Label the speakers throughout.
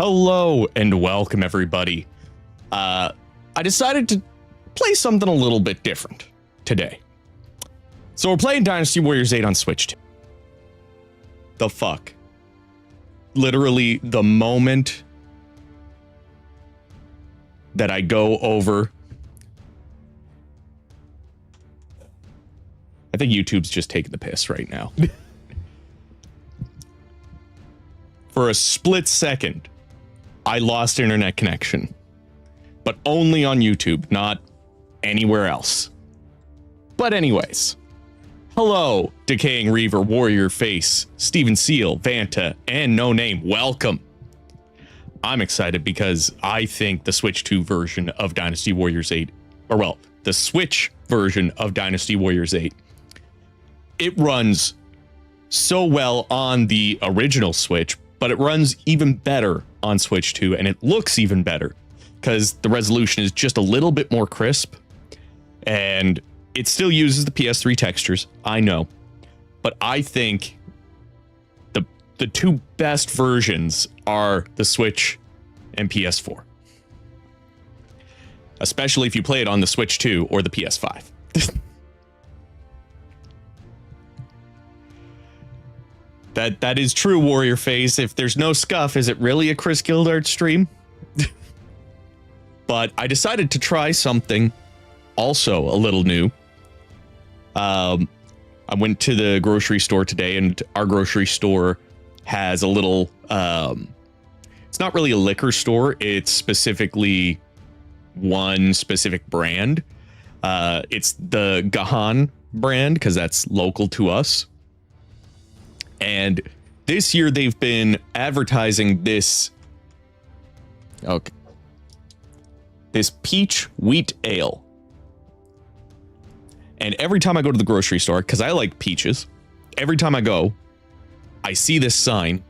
Speaker 1: Hello and welcome, everybody. I decided to play something a little bit different today. So we're playing Dynasty Warriors 8 on Switch 2. The fuck? Literally, the moment that I go over... I think YouTube's just taking the piss right now. For a split second, I lost internet connection. But only on YouTube, not anywhere else. But anyways. Hello, Decaying Reaver, Warrior Face, Steven Seal, Vanta, and No Name. Welcome. I'm excited because I think the Switch 2 version of Dynasty Warriors 8, or well, the Switch version of Dynasty Warriors 8, it runs so well on the original Switch, but it runs even better on Switch 2, and it looks even better because the resolution is just a little bit more crisp, and it still uses the PS3 textures, I know, but I think the two best versions are the Switch and PS4, especially if you play it on the Switch 2 or the PS5. That is true, Warrior Face. If there's no scuff, is it really a Chris Gildart stream? But I decided to try something also a little new. I went to the grocery store today, and our grocery store has a little... it's not really a liquor store. It's specifically one specific brand. It's the Gahan brand, because that's local to us. And this year they've been advertising this peach wheat ale. And every time I go to the grocery store, because I like peaches, every time I go, I see this sign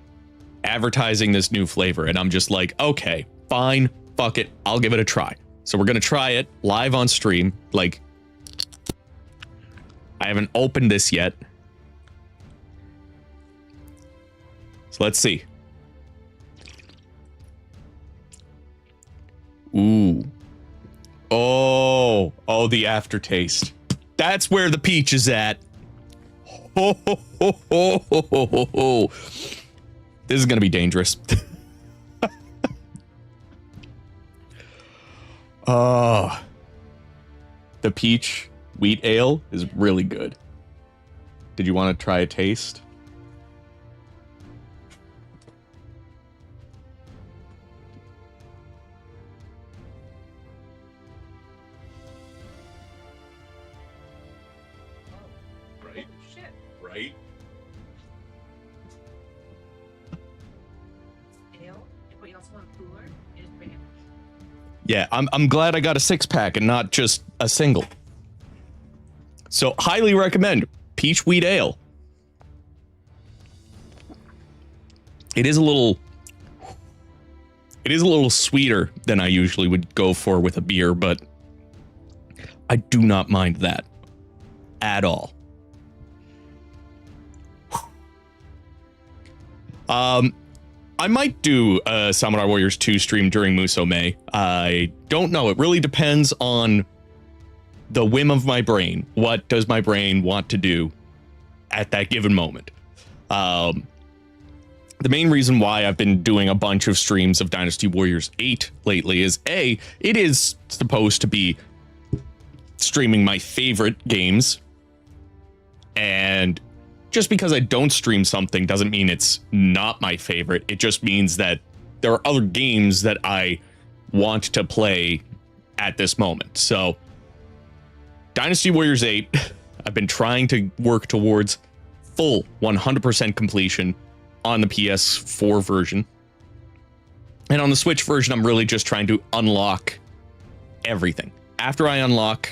Speaker 1: advertising this new flavor. And I'm just like, okay, fine, fuck it, I'll give it a try. So we're going to try it live on stream. Like, I haven't opened this yet. So let's see. Ooh. Oh, the aftertaste. That's where the peach is at. Ho, ho, ho, ho, ho, ho, ho. This is going to be dangerous. The peach wheat ale is really good. Did you want to try a taste? Right? Yeah, I'm glad I got a 6-pack and not just a single. So highly recommend peach wheat ale. It is a little sweeter than I usually would go for with a beer, but I do not mind that at all. I might do a Samurai Warriors 2 stream during Musou May. I don't know. It really depends on the whim of my brain. What does my brain want to do at that given moment? The main reason why I've been doing a bunch of streams of Dynasty Warriors 8 lately is A, it is supposed to be streaming my favorite games, and just because I don't stream something doesn't mean it's not my favorite. It just means that there are other games that I want to play at this moment. So, Dynasty Warriors 8, I've been trying to work towards full 100% completion on the PS4 version. And on the Switch version, I'm really just trying to unlock everything. After I unlock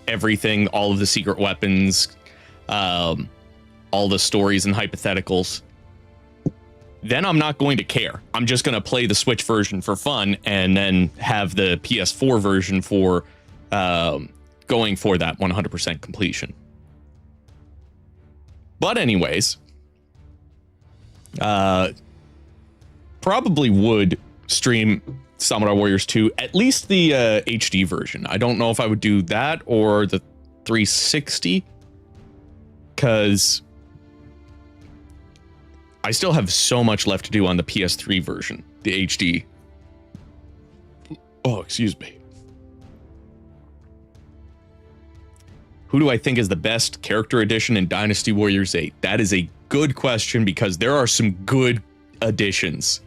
Speaker 1: everything, all of the secret weapons, all the stories and hypotheticals, then I'm not going to care. I'm just going to play the Switch version for fun and then have the PS4 version for going for that 100% completion. But anyways, probably would stream Samurai Warriors 2, at least the HD version. I don't know if I would do that or the 360, because I still have so much left to do on the PS3 version, the HD. Oh, excuse me. Who do I think is the best character addition in Dynasty Warriors 8? That is a good question, because there are some good additions.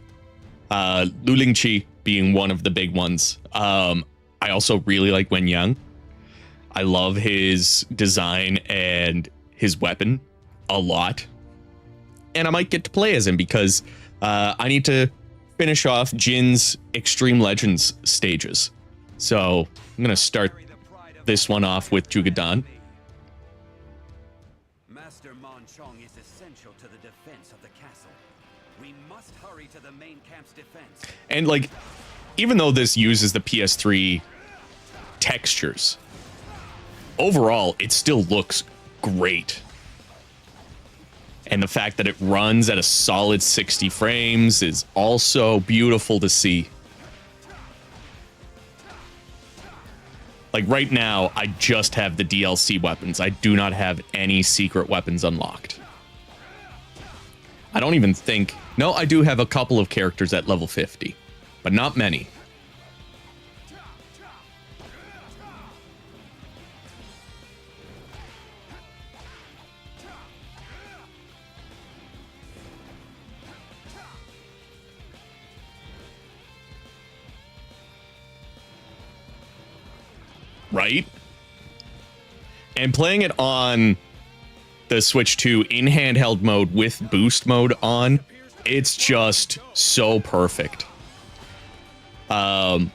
Speaker 1: Lu Lingqi being one of the big ones. I also really like Wen Yang. I love his design and his weapon a lot. And I might get to play as him, because I need to finish off Jin's Extreme Legends stages. So I'm going to start this one off with Jugadan.
Speaker 2: Master Monchong is essential to the defense of the castle. We must hurry to the main camp's defense.
Speaker 1: And like, even though this uses the PS3 textures, overall it still looks great. And the fact that it runs at a solid 60 frames is also beautiful to see. Like right now, I just have the DLC weapons. I do not have any secret weapons unlocked. I don't even think... No, I do have a couple of characters at level 50, but not many. Right? And playing it on the Switch 2 in handheld mode with boost mode on, it's just so perfect. I've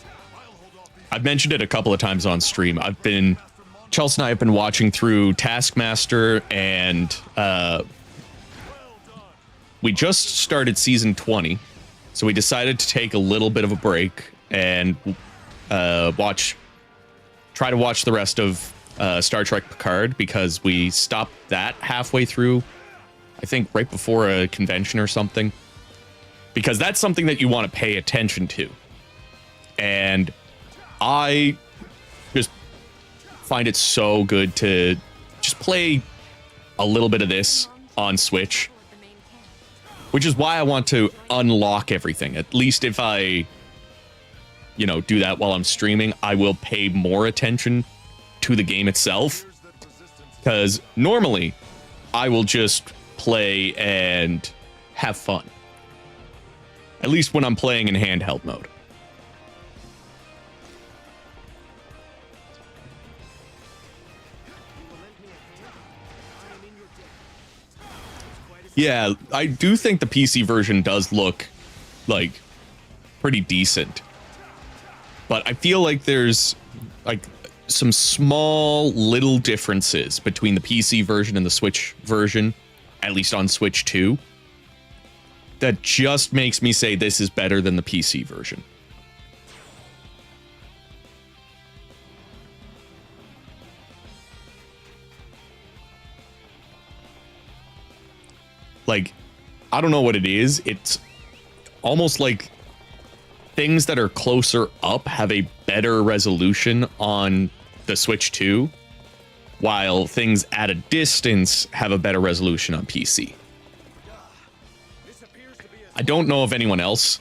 Speaker 1: mentioned it a couple of times on stream. Chelsea and I have been watching through Taskmaster, and we just started season 20, so we decided to take a little bit of a break and try to watch the rest of Star Trek Picard, because we stopped that halfway through, I think right before a convention or something, because that's something that you want to pay attention to. And I just find it so good to just play a little bit of this on Switch, which is why I want to unlock everything. At least if I, do that while I'm streaming, I will pay more attention to the game itself, because normally I will just play and have fun, at least when I'm playing in handheld mode. Yeah, I do think the PC version does look like pretty decent. But I feel like there's like some small little differences between the PC version and the Switch version, at least on Switch 2, that just makes me say this is better than the PC version. Like, I don't know what it is. It's almost like things that are closer up have a better resolution on the Switch 2, while things at a distance have a better resolution on PC. I don't know if anyone else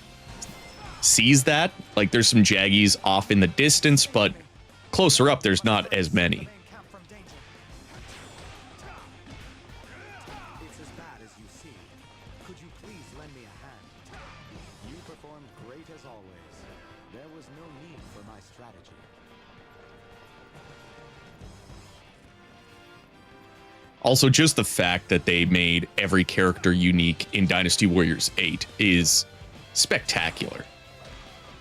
Speaker 1: sees that. Like, there's some jaggies off in the distance, but closer up, there's not as many. Also, just the fact that they made every character unique in Dynasty Warriors 8 is spectacular.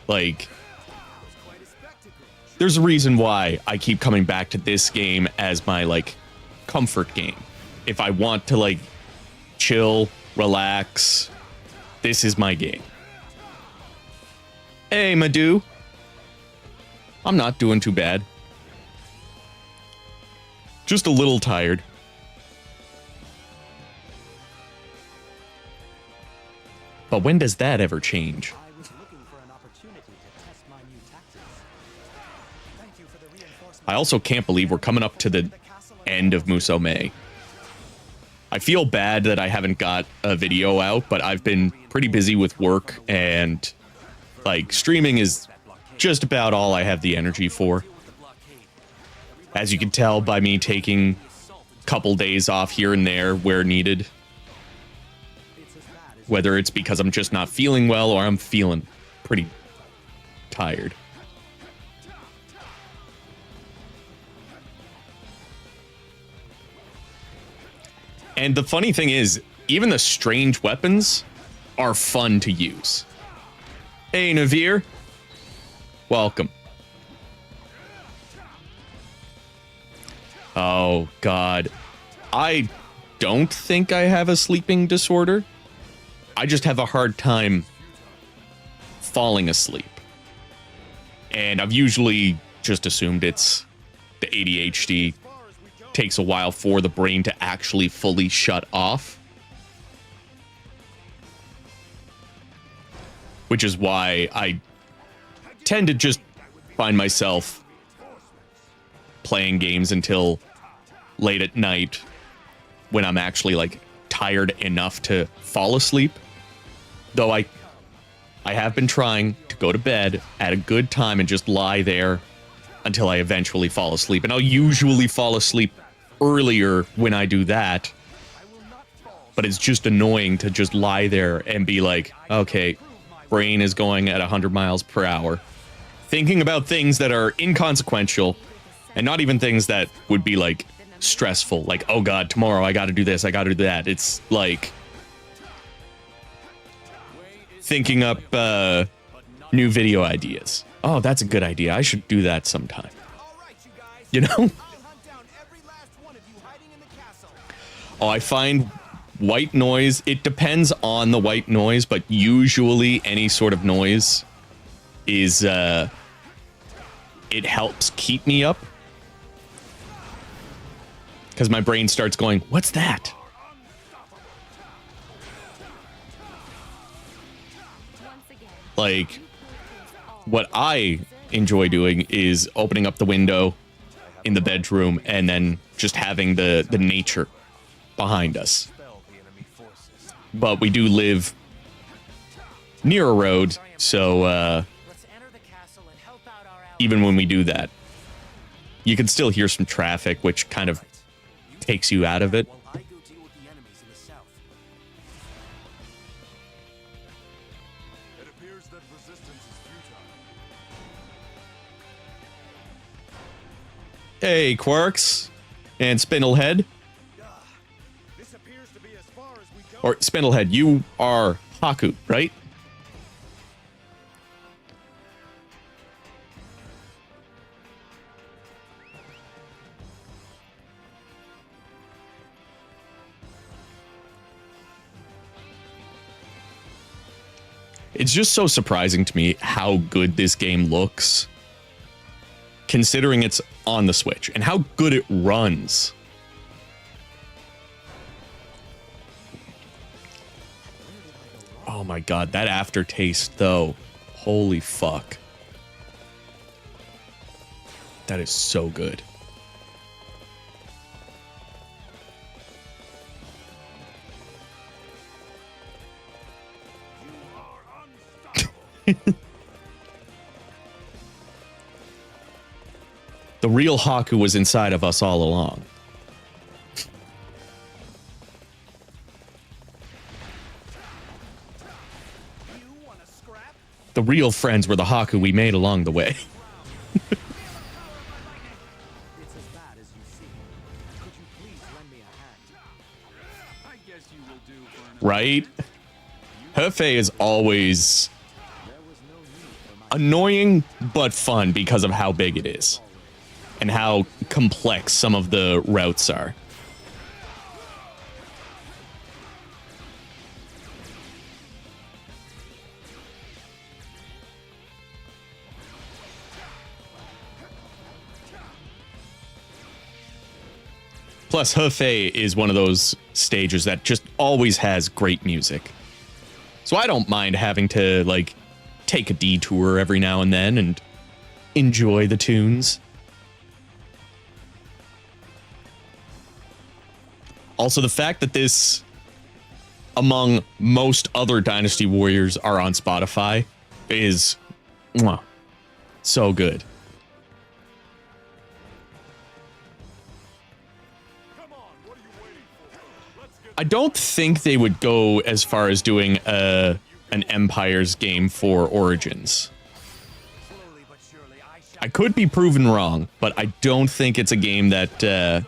Speaker 1: Like, there's a reason why I keep coming back to this game as my, like, comfort game. If I want to, like, chill, relax, this is my game. Hey, Musou. I'm not doing too bad. Just a little tired. But when does that ever change? I also can't believe we're coming up to the end of Musou May. I feel bad that I haven't got a video out, but I've been pretty busy with work, and like streaming is just about all I have the energy for. As you can tell by me taking a couple days off here and there where needed. Whether it's because I'm just not feeling well or I'm feeling pretty tired. And the funny thing is, even the strange weapons are fun to use. Hey, Navir. Welcome. Oh, God. I don't think I have a sleeping disorder. I just have a hard time falling asleep. And I've usually just assumed it's the ADHD. Takes a while for the brain to actually fully shut off. Which is why I tend to just find myself playing games until late at night when I'm actually like tired enough to fall asleep. Though I have been trying to go to bed at a good time and just lie there until I eventually fall asleep. And I'll usually fall asleep earlier when I do that. But it's just annoying to just lie there and be like, okay, brain is going at 100 miles per hour. Thinking about things that are inconsequential and not even things that would be like stressful. Like, oh God, tomorrow I got to do this, I got to do that. It's like thinking up new video ideas. Oh, that's a good idea. I should do that sometime. You know? Oh, I find white noise, it depends on the white noise, but usually any sort of noise is, it helps keep me up. Because my brain starts going, what's that? Like, what I enjoy doing is opening up the window in the bedroom and then just having the nature behind us. But we do live near a road, so even when we do that, you can still hear some traffic, which kind of takes you out of it. Hey, Quarks and Spindlehead. Or Spindlehead, you are Haku, right? It's just so surprising to me how good this game looks, considering it's on the Switch, and how good it runs. Oh my God, that aftertaste though. Holy fuck. That is so good. The real Haku was inside of us all along. The real friends were the Haku we made along the way. Right? Hefei is always annoying but fun because of how big it is and how complex some of the routes are. Plus, Hefei is one of those stages that just always has great music. So I don't mind having to, like, take a detour every now and then and enjoy the tunes. Also, the fact that this, among most other Dynasty Warriors, are on Spotify is mwah, so good. I don't think they would go as far as doing an Empires game for Origins. I could be proven wrong, but I don't think it's a game that...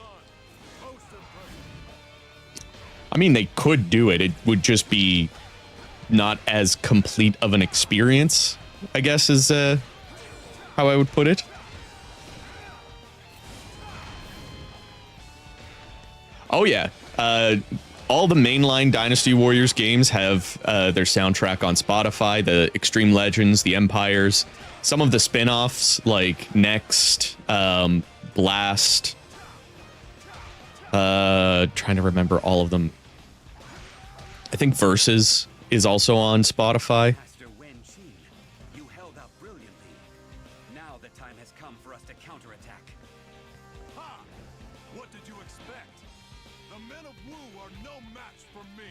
Speaker 1: I mean, they could do it. It would just be not as complete of an experience, I guess, is how I would put it. Oh, yeah. All the mainline Dynasty Warriors games have their soundtrack on Spotify. The Extreme Legends, the Empires, some of the spin-offs like Next, Blast. Trying to remember all of them. I think Versus is also on Spotify.
Speaker 2: You held up brilliantly. Now the time has come for us to counterattack.
Speaker 3: Ha! What did you expect? The men of Wu are no match for me.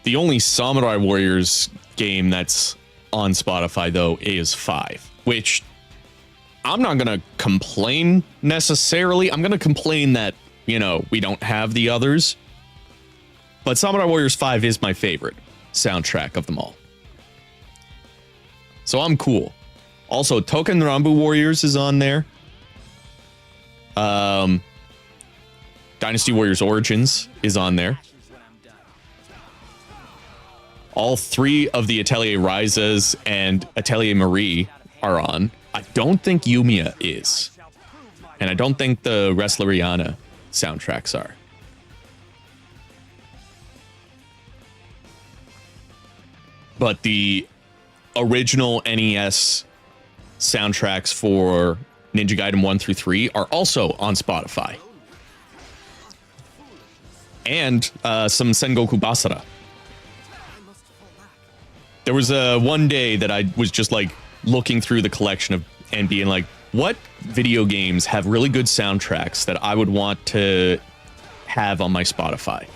Speaker 1: The only Samurai Warriors game that's on Spotify, though, is 5, which I'm not going to complain necessarily. I'm going to complain that, you know, we don't have the others. But Samurai Warriors 5 is my favorite soundtrack of them all. So I'm cool. Also, Token Rambu Warriors is on there. Dynasty Warriors Origins is on there. All 3 of the Atelier Ryzas and Atelier Marie are on. I don't think Yumiya is. And I don't think the Wrestleriana soundtracks are. But the original NES soundtracks for Ninja Gaiden 1 through 3 are also on Spotify. And some Sengoku Basara. There was one day that I was just like looking through the collection of and being like, what video games have really good soundtracks that I would want to have on my Spotify?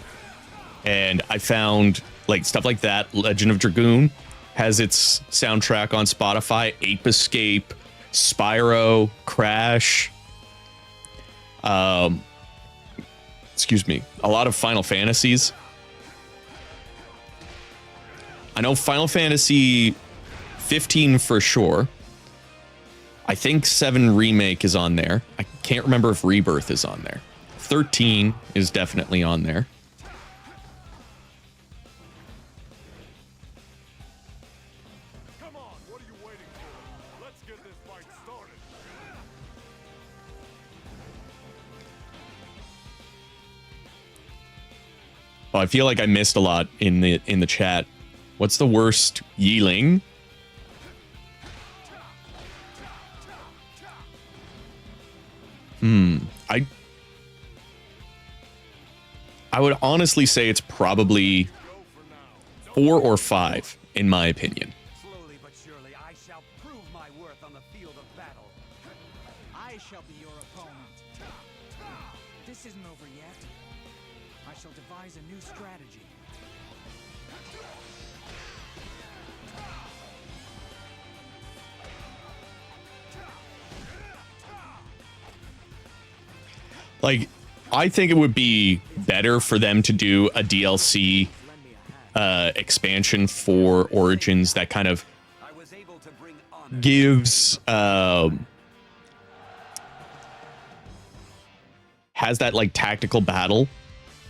Speaker 1: And I found like stuff like that. Legend of Dragoon has its soundtrack on Spotify. Ape Escape, Spyro, Crash. Excuse me. A lot of Final Fantasies. I know Final Fantasy 15 for sure. I think 7 Remake is on there. I can't remember if Rebirth is on there. 13 is definitely on there.
Speaker 3: Come on, what are you waiting for? Let's get this fight started.
Speaker 1: Oh, I feel like I missed a lot in the chat. What's the worst Yiling? I would honestly say it's probably 4 or 5, in my opinion.
Speaker 2: Slowly but surely, I shall prove my worth on the field of battle.
Speaker 4: I shall be your opponent. This isn't over yet. I shall devise a new strategy.
Speaker 1: Like, I think it would be better for them to do a DLC expansion for Origins that kind of
Speaker 2: I was able to bring honor.
Speaker 1: gives has that like tactical battle,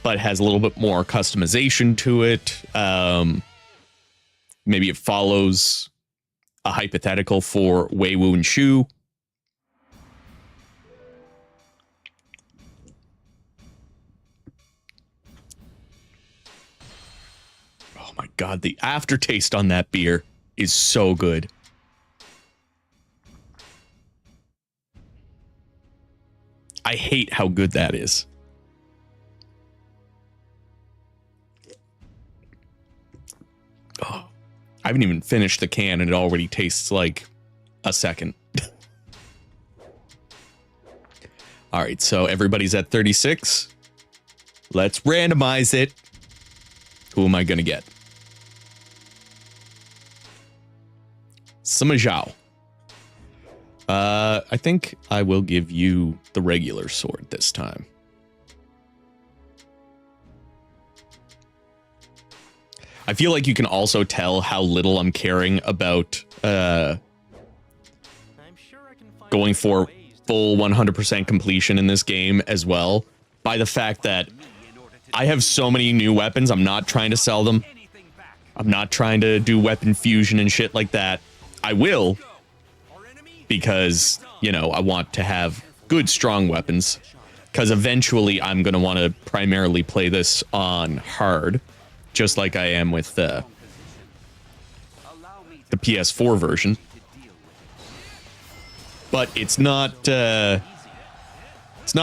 Speaker 1: but has a little bit more customization to it. Maybe it follows a hypothetical for Wei Wu and Shu. Oh my god, the aftertaste on that beer is so good. I hate how good that is. Oh, I haven't even finished the can and it already tastes like a second. All right, so everybody's at 36. Let's randomize it. Who am I going to get? Sima Zhao. I think I will give you the regular sword this time. I feel like you can also tell how little I'm caring about going for full 100% completion in this game as well, by the fact that I have so many new weapons. I'm not trying to sell them. I'm not trying to do weapon fusion and shit like that. I will, because, you know, I want to have good, strong weapons, because eventually I'm going to want to primarily play this on hard, just like I am with the PS4 version. But it's not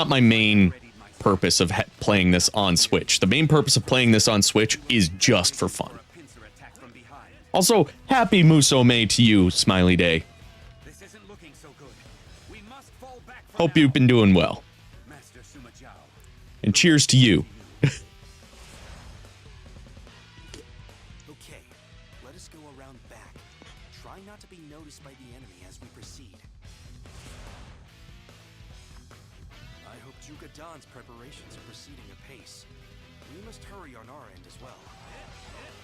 Speaker 1: my main purpose of playing this on Switch. The main purpose of playing this on Switch is just for fun. Also, happy Musou May to you, Smiley Day. Hope you've been doing well. And cheers to you.
Speaker 5: Okay, let us go around back. Try not to be noticed by the enemy as we proceed. I hope Jugadan's preparations are proceeding apace. We must hurry on our end as well.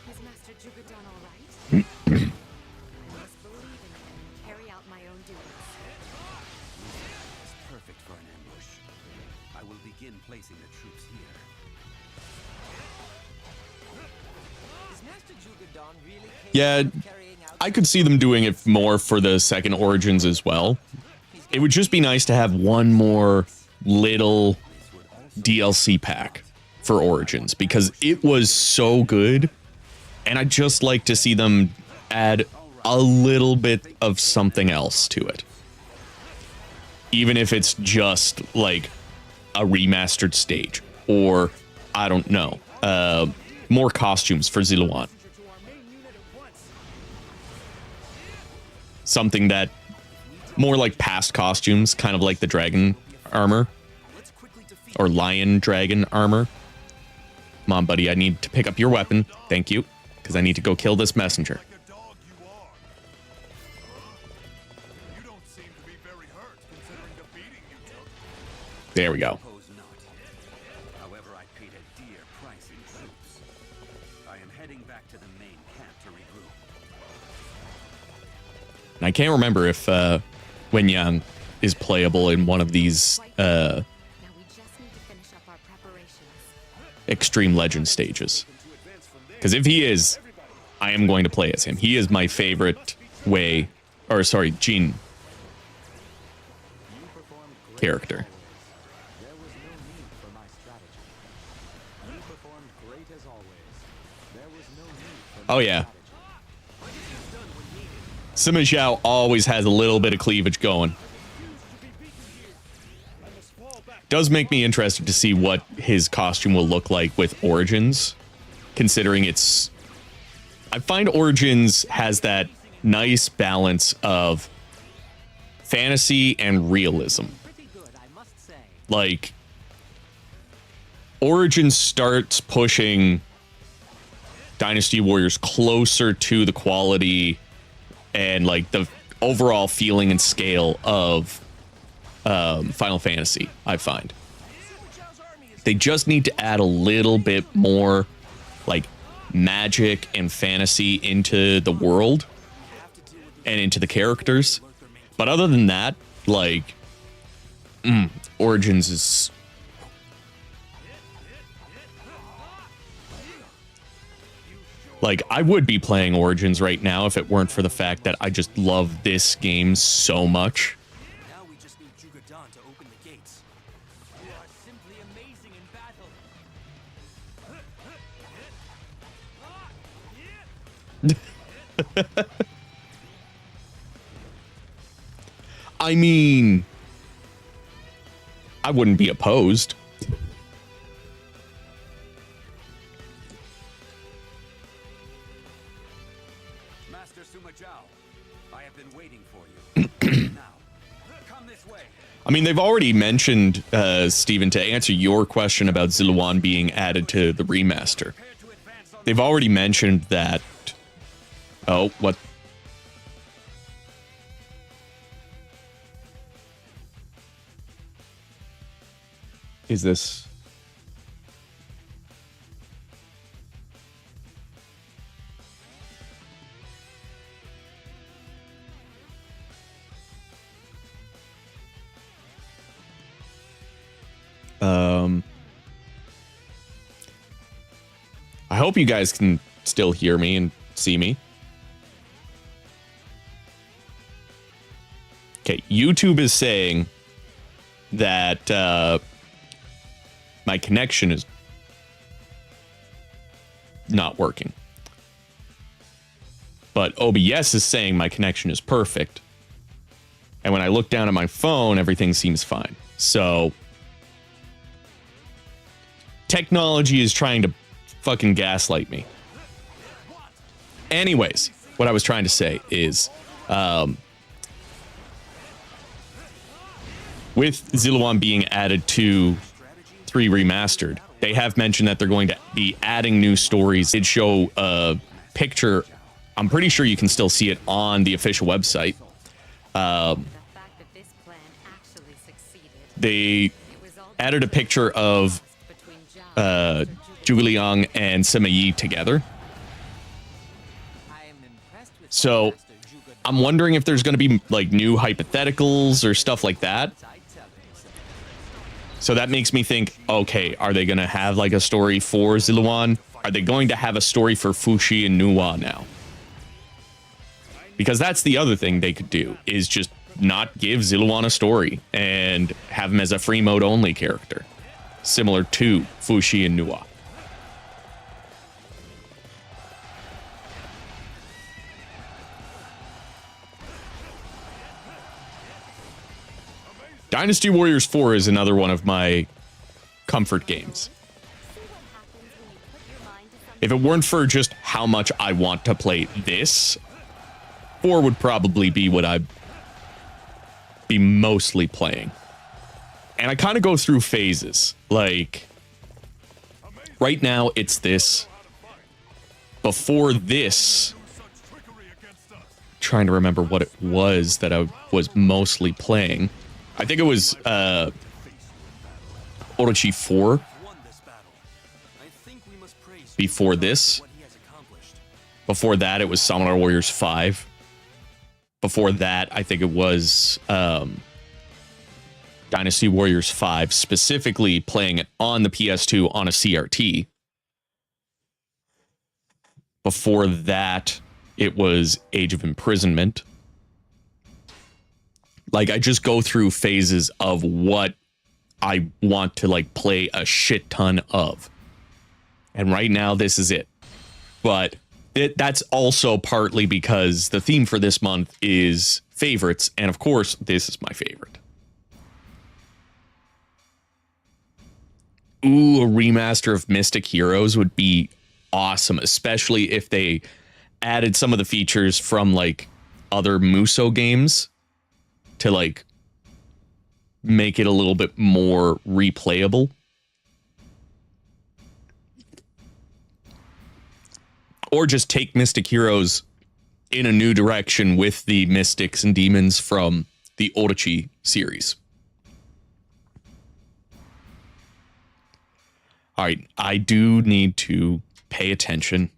Speaker 6: Is Master Jugadan all right? I must believe in him and carry out my own duties.
Speaker 2: It's perfect for an ambush. I will begin placing the troops here.
Speaker 5: Is Master Jugadan really
Speaker 1: Yeah, I could see them doing it more for the second Origins as well. It would just be nice to have one more little DLC pack for Origins, because it was so good, and I'd just like to see them add a little bit of something else to it. Even if it's just like a remastered stage, or I don't know, more costumes for Ziluan. Something that more like past costumes, kind of like the dragon armor or lion dragon armor. Come on, buddy, I need to pick up your weapon. Thank you, because I need to go kill this messenger.
Speaker 3: Like a dog you are. You don't seem to be very hurt considering the beating you took.
Speaker 1: There we go.
Speaker 2: Suppose not. However, I paid a dear price in troops. I am heading back to the main camp to regroup.
Speaker 1: And I can't remember if Wenyang is playable in one of these
Speaker 6: Now we just need to finish up our preparations.
Speaker 1: Extreme Legend stages. Because if he is, I am going to play as him. He is my favorite Jin character.
Speaker 4: There was no need for my strategy. You performed great as always. There was no need for
Speaker 1: Oh yeah. Sima Zhao always has a little bit of cleavage going. Does make me interested to see what his costume will look like with Origins, considering it's... I find Origins has that nice balance of fantasy and realism.
Speaker 5: Pretty good, I must say.
Speaker 1: Like, Origins starts pushing Dynasty Warriors closer to the quality and like the overall feeling and scale of Final Fantasy, I find. They just need to add a little bit more like magic and fantasy into the world and into the characters. But other than that, like, Origins is... Like, I would be playing Origins right now if it weren't for the fact that I just love this game so much.
Speaker 5: Now we just need Jugadan to open the gates. You are simply amazing in battle.
Speaker 1: I mean, I wouldn't be opposed.
Speaker 2: Master Sima Zhao, I have been waiting for you. Now, Come this way.
Speaker 1: I mean, they've already mentioned, Steven, to answer your question about Ziluan being added to the remaster. They've already mentioned that... Oh, what? Is this... I hope you guys can still hear me and see me. Okay, YouTube is saying that my connection is not working. But OBS is saying my connection is perfect. And when I look down at my phone, everything seems fine. So technology is trying to fucking gaslight me. Anyways, what I was trying to say is, with Ziluan being added to 3 Remastered, they have mentioned that they're going to be adding new stories. They did show a picture. I'm pretty sure you can still see it on the official website. They added a picture of Zhuge and Sima Yi together. So I'm wondering if there's going to be like new hypotheticals or stuff like that. So that makes me think, okay, are they going to have like a story for Ziluan? Are they going to have a story for Fushi and Nuwa now? Because that's the other thing they could do, is just not give Ziluan a story and have him as a free mode only character, similar to Fushi and Nuwa. Dynasty Warriors 4 is another one of my comfort games. If it weren't for just how much I want to play this, 4 would probably be what I'd be mostly playing. And I kind of go through phases. Like, right now it's this. Before this, trying to remember what it was that I was mostly playing. I think it was Orochi 4 before this. Before that, it was Samurai Warriors 5. Before that, I think it was Dynasty Warriors 5, specifically playing it on the PS2 on a CRT. Before that, it was Age of Imprisonment. Like, I just go through phases of what I want to, like, play a shit ton of. And right now, this is it. But that's also partly because the theme for this month is favorites. And, of course, this is my favorite. Ooh, a remaster of Mystic Heroes would be awesome. Especially if they added some of the features from, like, other Musou games to, like, make it a little bit more replayable. Or just take Mystic Heroes in a new direction with the mystics and demons from the Orochi series. All right, I do need to pay attention.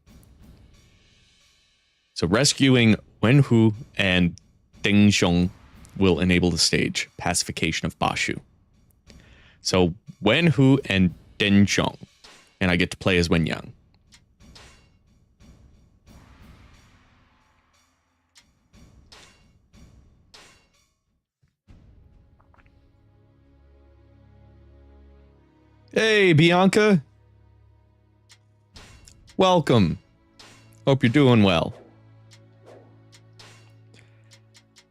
Speaker 1: So rescuing Wenhu and Ding Xiong will enable the stage Pacification of Bashu. So Wenhu and Ding Xiong, and I get to play as Wenyang. Hey, Bianca. Welcome. Hope you're doing well.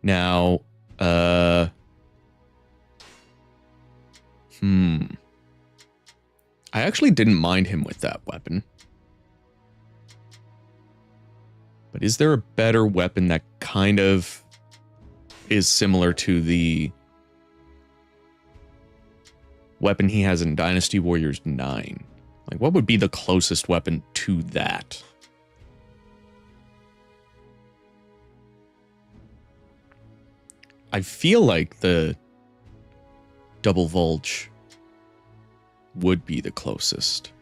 Speaker 1: Now, I actually didn't mind him with that weapon. But is there a better weapon that kind of is similar to the weapon he has in Dynasty Warriors 9. Like, what would be the closest weapon to that? I feel like the double vulge would be the closest.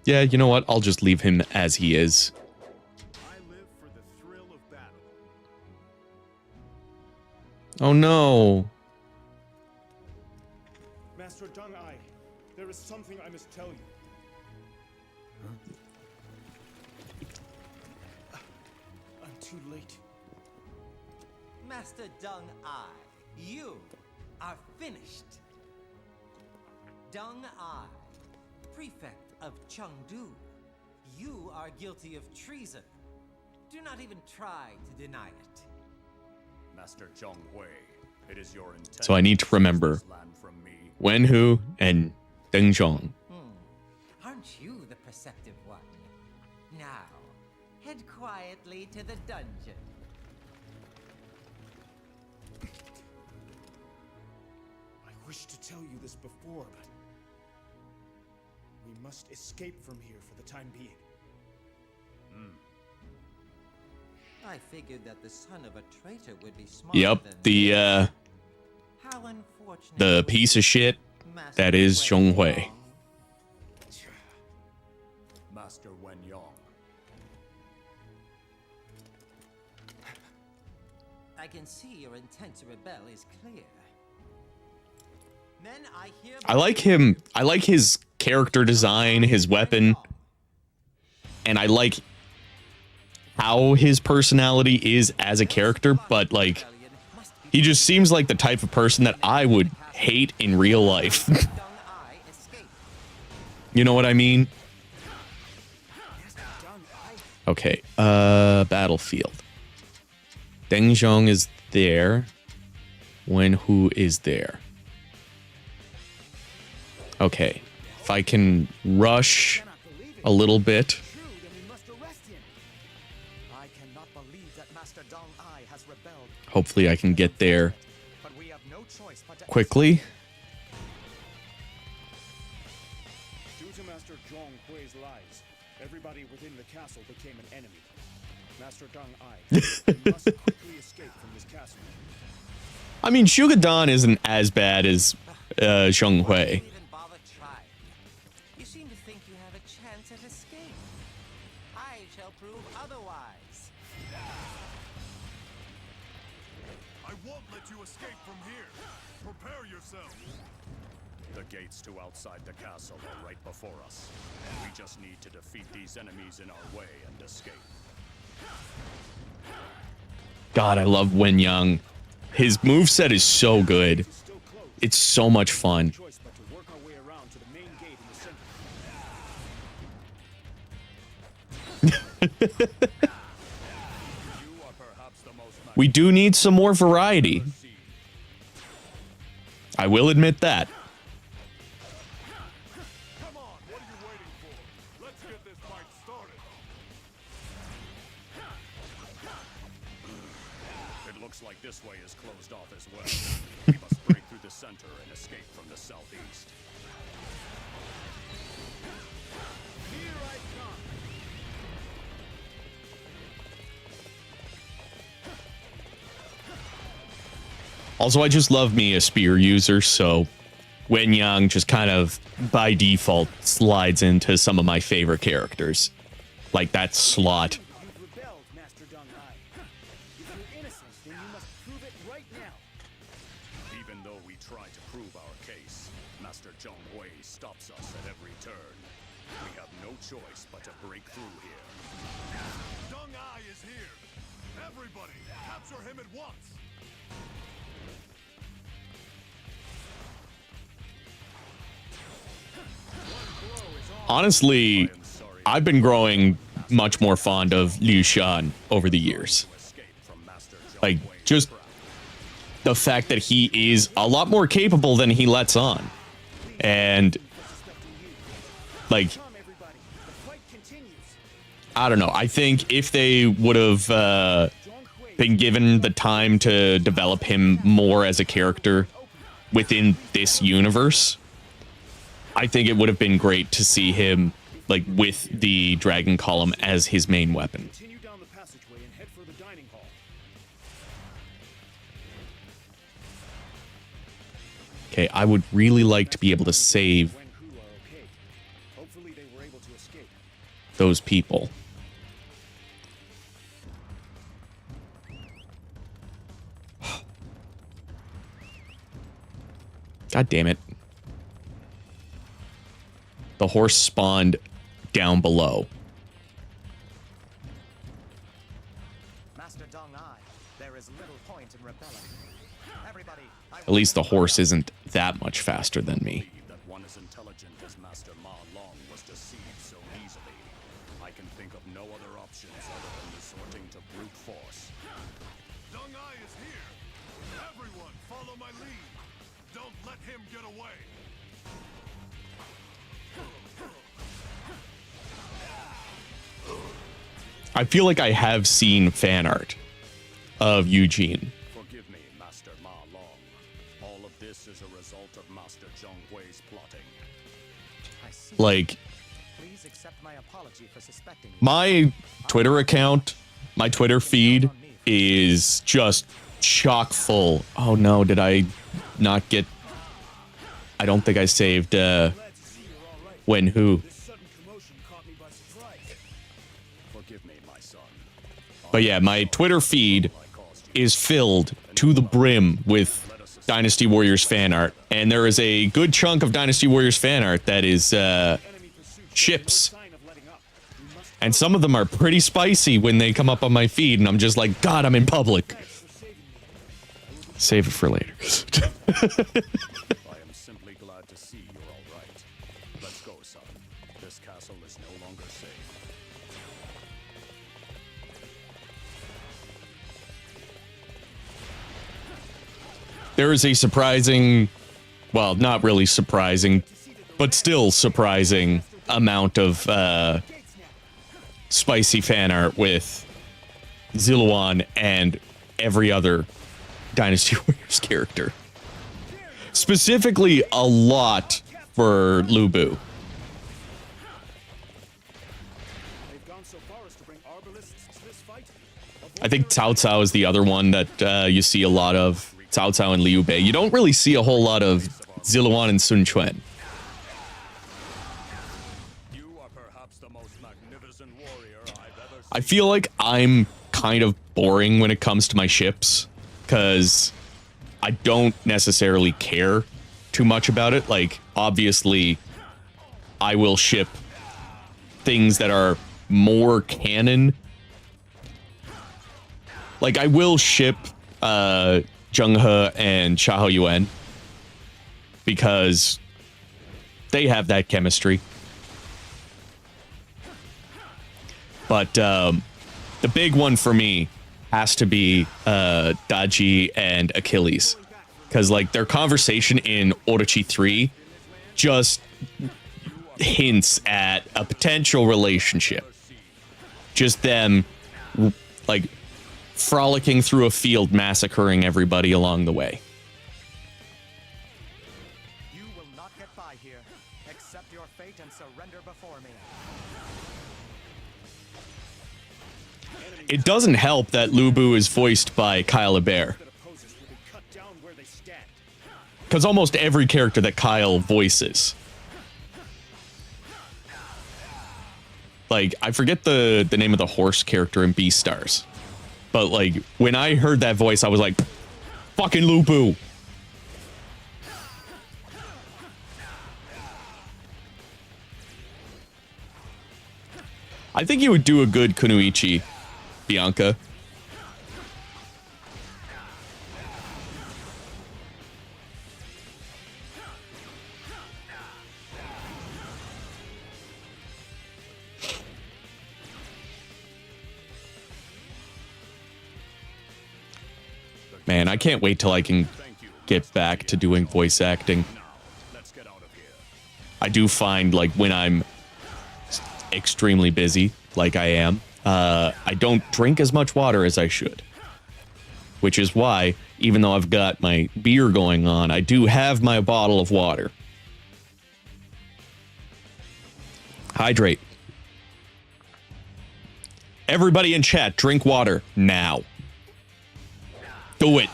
Speaker 1: Yeah, you know what? I'll just leave him as he is.
Speaker 3: I live for the thrill of battle.
Speaker 1: Oh no.
Speaker 3: Master Deng Ai, there is something I must tell you. I'm too late.
Speaker 7: Master Deng Ai, you are finished. Deng Ai, prefect of Chengdu, you are guilty of treason. Do not even try to deny it.
Speaker 3: Master Zhong Hui, it is your intent.
Speaker 1: So I need to remember
Speaker 3: this land from me.
Speaker 1: Wen Hu and Deng Zhong.
Speaker 7: Aren't you the perceptive one? Now, head quietly to the dungeon.
Speaker 3: I wish to tell you this before, but we must escape from here for the time being.
Speaker 7: I figured that the son of a traitor would be smarter
Speaker 1: Yep,
Speaker 7: than
Speaker 1: the
Speaker 7: How unfortunate.
Speaker 1: the piece of shit
Speaker 7: Master
Speaker 1: that is
Speaker 7: Wen
Speaker 1: Zhong Hui.
Speaker 7: Yong.
Speaker 3: Master Wen Yong.
Speaker 7: I can see your intent to rebel is clear. Men, I hear.
Speaker 1: I like him. I like his character design, his weapon, and I like how his personality is as a character, but like he just seems like the type of person that I would hate in real life. You know what I mean? Okay, battlefield. Deng Zhong is there. Wen Hu is there. Okay, if I can rush a little bit.
Speaker 4: True, then we must arrest him. I cannot believe that Master Deng Ai has rebelled.
Speaker 1: Hopefully I can get there
Speaker 4: But we have no choice but to
Speaker 1: quickly.
Speaker 3: Due to Master Zhong Hui's lies, everybody within the castle became an enemy. Master Deng Ai, you must quickly escape from this castle.
Speaker 1: I mean, Shugadan isn't as bad as Zhong Hui.
Speaker 7: Even bother trying. You seem to think you have a chance at escape. I shall prove otherwise.
Speaker 3: I won't let you escape from here. Prepare yourself.
Speaker 8: The gates to outside the castle are right before us. We just need to defeat these enemies in our way and escape.
Speaker 1: God, I love Wen Yang. His moveset is so good. It's so much fun.
Speaker 3: Choice but to work our way around to the main gate in the center.
Speaker 8: You are perhaps the most
Speaker 1: We do need some more variety. I will admit that.
Speaker 3: Come on, what are you waiting for? Let's get this fight started.
Speaker 8: It looks like this way is closed off as well. We must break through the center and escape from the southeast.
Speaker 3: Here I come.
Speaker 1: Also, I just love me a spear user, so Wen Yang just kind of by default slides into some of my favorite characters. Like that slot.
Speaker 3: You've rebelled, Master Deng Ai. If you're innocent, then you must prove it right now.
Speaker 8: Even though we try to prove our case, Master Zhong Hui stops us at every turn. We have no choice but to break through here.
Speaker 3: Deng Ai is here. Everybody, capture him at once.
Speaker 1: Honestly, I've been growing much more fond of Liu Shan over the years.
Speaker 8: Escape from Master Zhong
Speaker 1: Like,
Speaker 8: Hui.
Speaker 1: just the fact that he is a lot more capable than he lets on. And, like,
Speaker 3: Come, everybody. The fight continues.
Speaker 1: I don't know. I think if they would have
Speaker 3: Zhong Hui
Speaker 1: been given the time to develop him more as a character within this universe, I think it would have been great to see him like with the dragon column as his main weapon.
Speaker 3: Continue down the passageway and head for the dining hall.
Speaker 1: Okay, I would really like to be able to save
Speaker 3: Wen Hu are okay. Hopefully they were able to escape.
Speaker 1: those people. God damn it. The horse spawned down below.
Speaker 4: Master Dong Ai, there is little point in rebelling. Everybody,
Speaker 1: At least the horse isn't that much faster than me.
Speaker 8: Believe that one as intelligent as Master Ma Long was deceived so easily. I can think of no other options other than resorting to brute force.
Speaker 9: Deng Ai is here! Everyone, follow my lead! Don't let him get away!
Speaker 1: I feel like I have seen fan art of Eugene.
Speaker 8: Forgive me, Master Ma Long. All of this is a result of Master Zhong Hui's plotting.
Speaker 4: I see.
Speaker 1: Like,
Speaker 4: Please accept my apology for suspecting you.
Speaker 1: my Twitter account, my Twitter feed is just chock full. Oh no, did I not get... I don't think I saved Wen Hu.
Speaker 3: This sudden commotion caught me by surprise.
Speaker 8: Forgive me, my son.
Speaker 1: But yeah, my Twitter feed is filled to the brim with Dynasty Warriors fan art. And there is a good chunk of Dynasty Warriors fan art that is ships.
Speaker 3: Sign of letting up. We must
Speaker 1: And some of them are pretty spicy when they come up on my feed. And I'm just like, God, I'm in public. Save it for later.
Speaker 8: I am simply glad to see you're all right. Let's go, son. This castle is no longer safe.
Speaker 1: There is a surprising, well, not really surprising, but still surprising amount of spicy fan art with Ziluan and every other Dynasty Warriors character. Specifically, a lot for Lu Bu.
Speaker 3: They've gone so far as to bring arbalists to this fight.
Speaker 1: I think Cao Cao is the other one that you see a lot of. Cao Cao and Liu Bei. You don't really see a whole lot of Ziluan and Sun Quan.
Speaker 8: You are perhaps the most magnificent warrior I've ever seen.
Speaker 1: I feel like I'm kind of boring when it comes to my ships, because I don't necessarily care too much about it. Like, obviously, I will ship things that are more canon. Like, I will ship Zheng He and Xiahou Yuan because they have that chemistry. But the big one for me has to be Daji and Achilles, because like their conversation in Orochi 3 just hints at a potential relationship. Just them like frolicking through a field, massacring everybody along the way.
Speaker 4: You will not get by here. Accept your fate and surrender before me.
Speaker 1: It doesn't help that Lu Bu is voiced by Kyle Hebert,
Speaker 3: That opposers will be cut down where they stand.
Speaker 1: because almost every character that Kyle voices, like, I forget the name of the horse character in Beastars, but like when I heard that voice, I was like, fucking Lu Bu. I think you would do a good Kunoichi, Bianca. Man, I can't wait till I can get back to doing voice acting.
Speaker 8: Let's get out of here.
Speaker 1: I do find, like, when I'm extremely busy, like I am, I don't drink as much water as I should. which is why, even though I've got my beer going on, I do have my bottle of water. Hydrate. Everybody in chat, drink water now. Do it.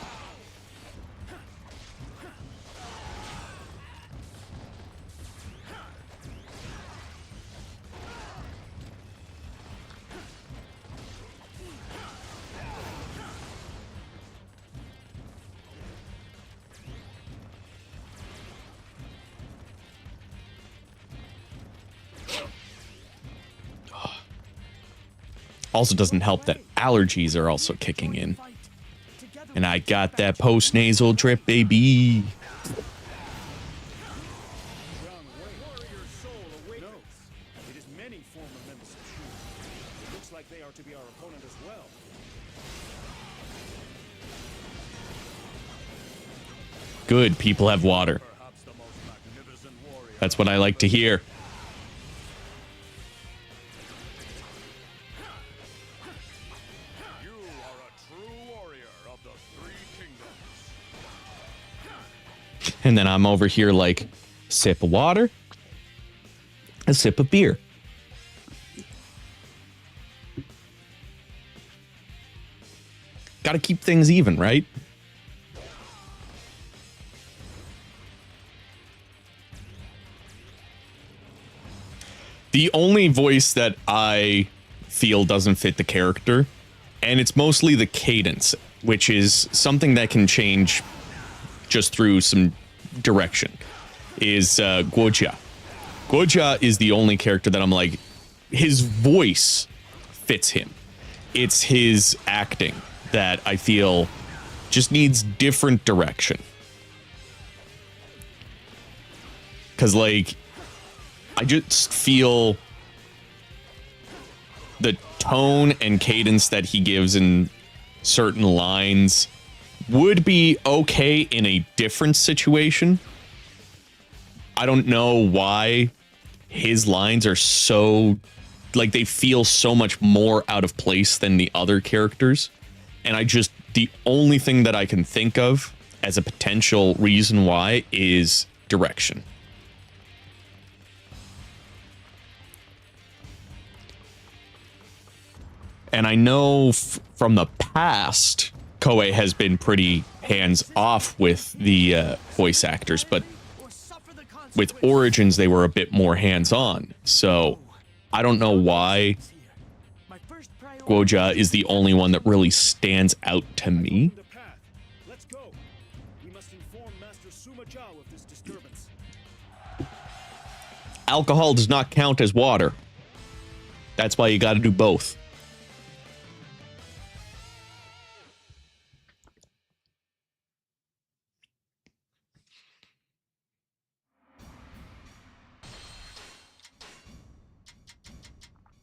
Speaker 1: Also doesn't help that allergies are also kicking in. And I got that post-nasal drip, baby.
Speaker 3: No, it is many former members of Shu. It looks like they are to be our opponent as well.
Speaker 1: Good, people have water. That's what I like to hear. And then I'm over here like, sip of water, a sip of beer. Gotta keep things even, right? The only voice that I feel doesn't fit the character, and it's mostly the cadence, which is something that can change just through some direction, is Guojia. Guojia is the only character that I'm like, his voice fits him. It's his acting that I feel just needs different direction. Because, like, I just feel the tone and cadence that he gives in certain lines would be okay in a different situation. I don't know why his lines are so, like, they feel so much more out of place than the other characters. And the only thing that I can think of as a potential reason why is direction. And I know from the past, Koei has been pretty hands-off with the voice actors, but with Origins, they were a bit more hands-on. So I don't know why Guojia is the only one that really stands out to me.
Speaker 3: Let's go. We must inform Master Suma Zhao of this disturbance.
Speaker 1: Alcohol does not count as water. That's why you got to do both.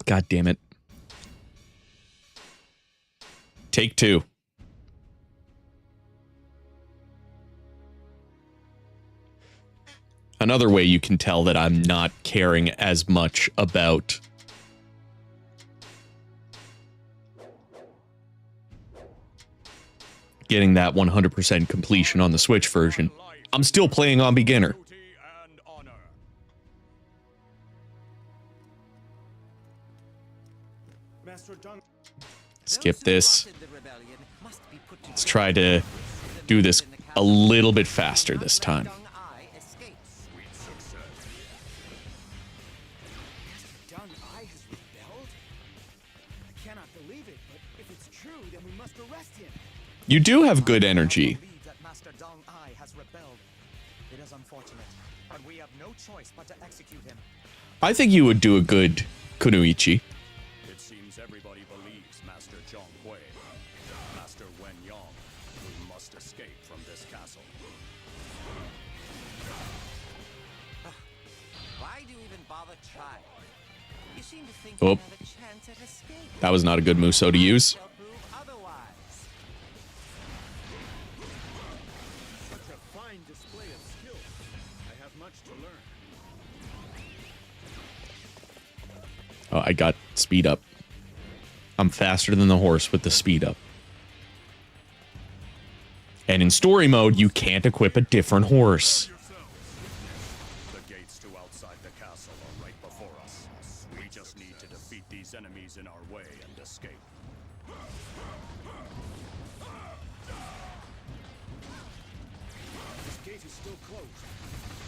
Speaker 1: God damn it. Take two. Another way you can tell that I'm not caring as much about getting that 100% completion on the Switch version. I'm still playing on beginner. Skip this. Let's try to do this a little bit faster this time. You do have good energy. I think you would do a good Kunoichi.
Speaker 8: It seems everybody believes Master Zhong Hui. Master Wen Yang, we must escape from this castle.
Speaker 7: Why do you even bother trying? You seem to think
Speaker 1: Oh.
Speaker 7: you have a chance at escape.
Speaker 1: That was not a good Musou to use.
Speaker 7: They'll prove otherwise.
Speaker 3: Such a fine display of skill. I have much to learn.
Speaker 1: Oh, I got speed up. I'm faster than the horse with the speed up. And in story mode, you can't equip a different horse.
Speaker 8: The gates to outside the castle are right before us. We just need to defeat these enemies in our way and escape.
Speaker 3: This gate is still closed.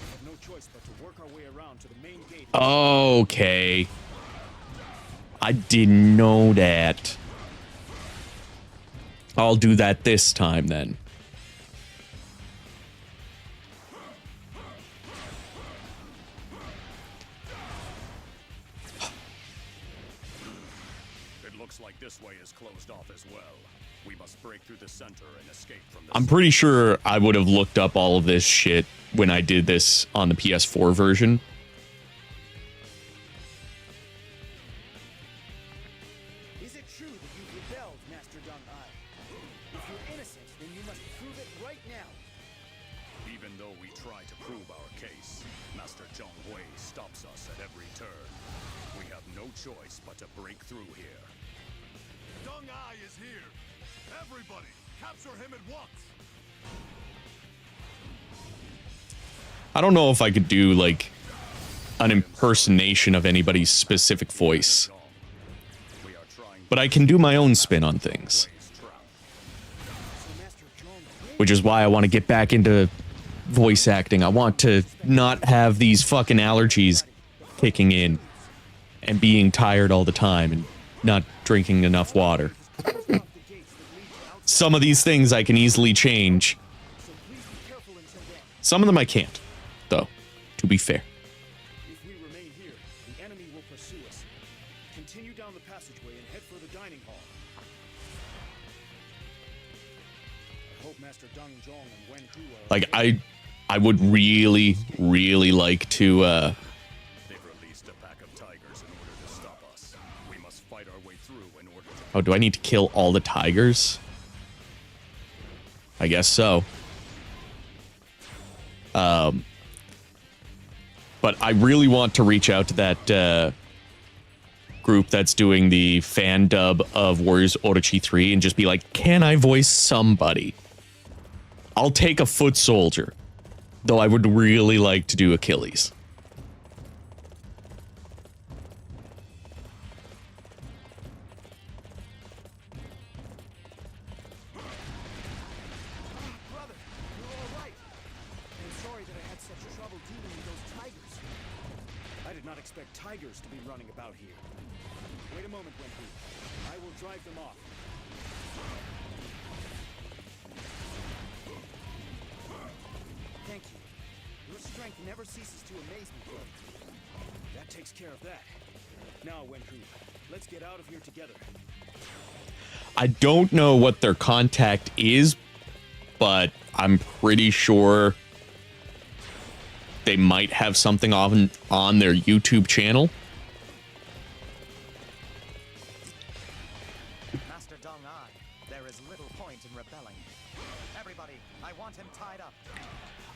Speaker 3: We have no choice but to work our way around to the main gate.
Speaker 1: Okay. I didn't know that. I'll do that this time then.
Speaker 8: It looks like this way is closed off as well. We must break through the center and escape from the
Speaker 1: I'm pretty sure I would have looked up all of this shit when I did this on the PS4 version.
Speaker 3: Is it true that you've rebelled, Master Deng Ai? If you're innocent, then you must prove it right now.
Speaker 8: Even though we try to prove our case, Master Zhong Hui stops us at every turn. We have no choice but to break through here.
Speaker 9: Deng Ai is here. Everybody, capture him at once.
Speaker 1: I don't know if I could do, like, an impersonation of anybody's specific voice.
Speaker 8: We are trying
Speaker 1: But I can do my own spin on things. Which is why I want to get back into voice acting. I want to not have these fucking allergies kicking in and being tired all the time and not drinking enough water. Some of these things I can easily change. Some of them I can't, though, to be fair.
Speaker 3: If we remain here, the enemy will pursue us. Continue down the passageway and head for the dining hall. I hope Master Deng Zhong and Wen Hu are
Speaker 1: Like, I would really, really like to,
Speaker 8: They've released a pack of tigers in order to stop us. We must fight our way through in order to
Speaker 1: oh, do I need to kill all the tigers? I guess so. But I really want to reach out to that group that's doing the fan dub of Warriors Orochi 3 and just be like, can I voice somebody? I'll take a foot soldier, though I would really like to do Achilles.
Speaker 3: Brother, you're all right. I'm sorry that I had such trouble dealing with those tigers. I did not expect tigers to be running about here. Wait a moment, Wen Hu. I will drive them off. Thank you. Your strength never ceases to amaze me, brother. That takes care of that. Now, Wen Hu, let's get out of here together.
Speaker 1: I don't know what their contact is, but I'm pretty sure they might have something on their YouTube channel.
Speaker 7: Master Deng Ai, there is little point in rebelling. Everybody, I want him tied up.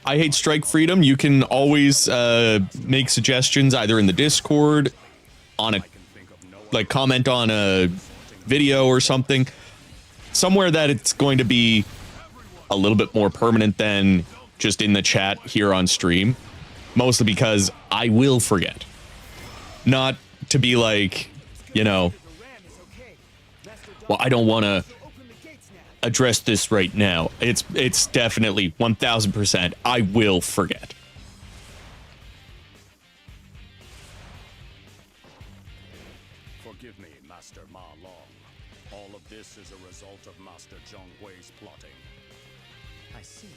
Speaker 1: I hate Strike Freedom. You can always make suggestions either in the Discord, on a like comment on a video or something, somewhere that it's going to be a little bit more permanent than just in the chat here on stream, mostly because I will forget. Not to be like, you know, well, I don't want to address this right now. It's definitely 1000%. I will forget.
Speaker 8: Forgive me, Master Ma Long. All of this is a result of Master Zhong Hui's plotting.
Speaker 7: I see.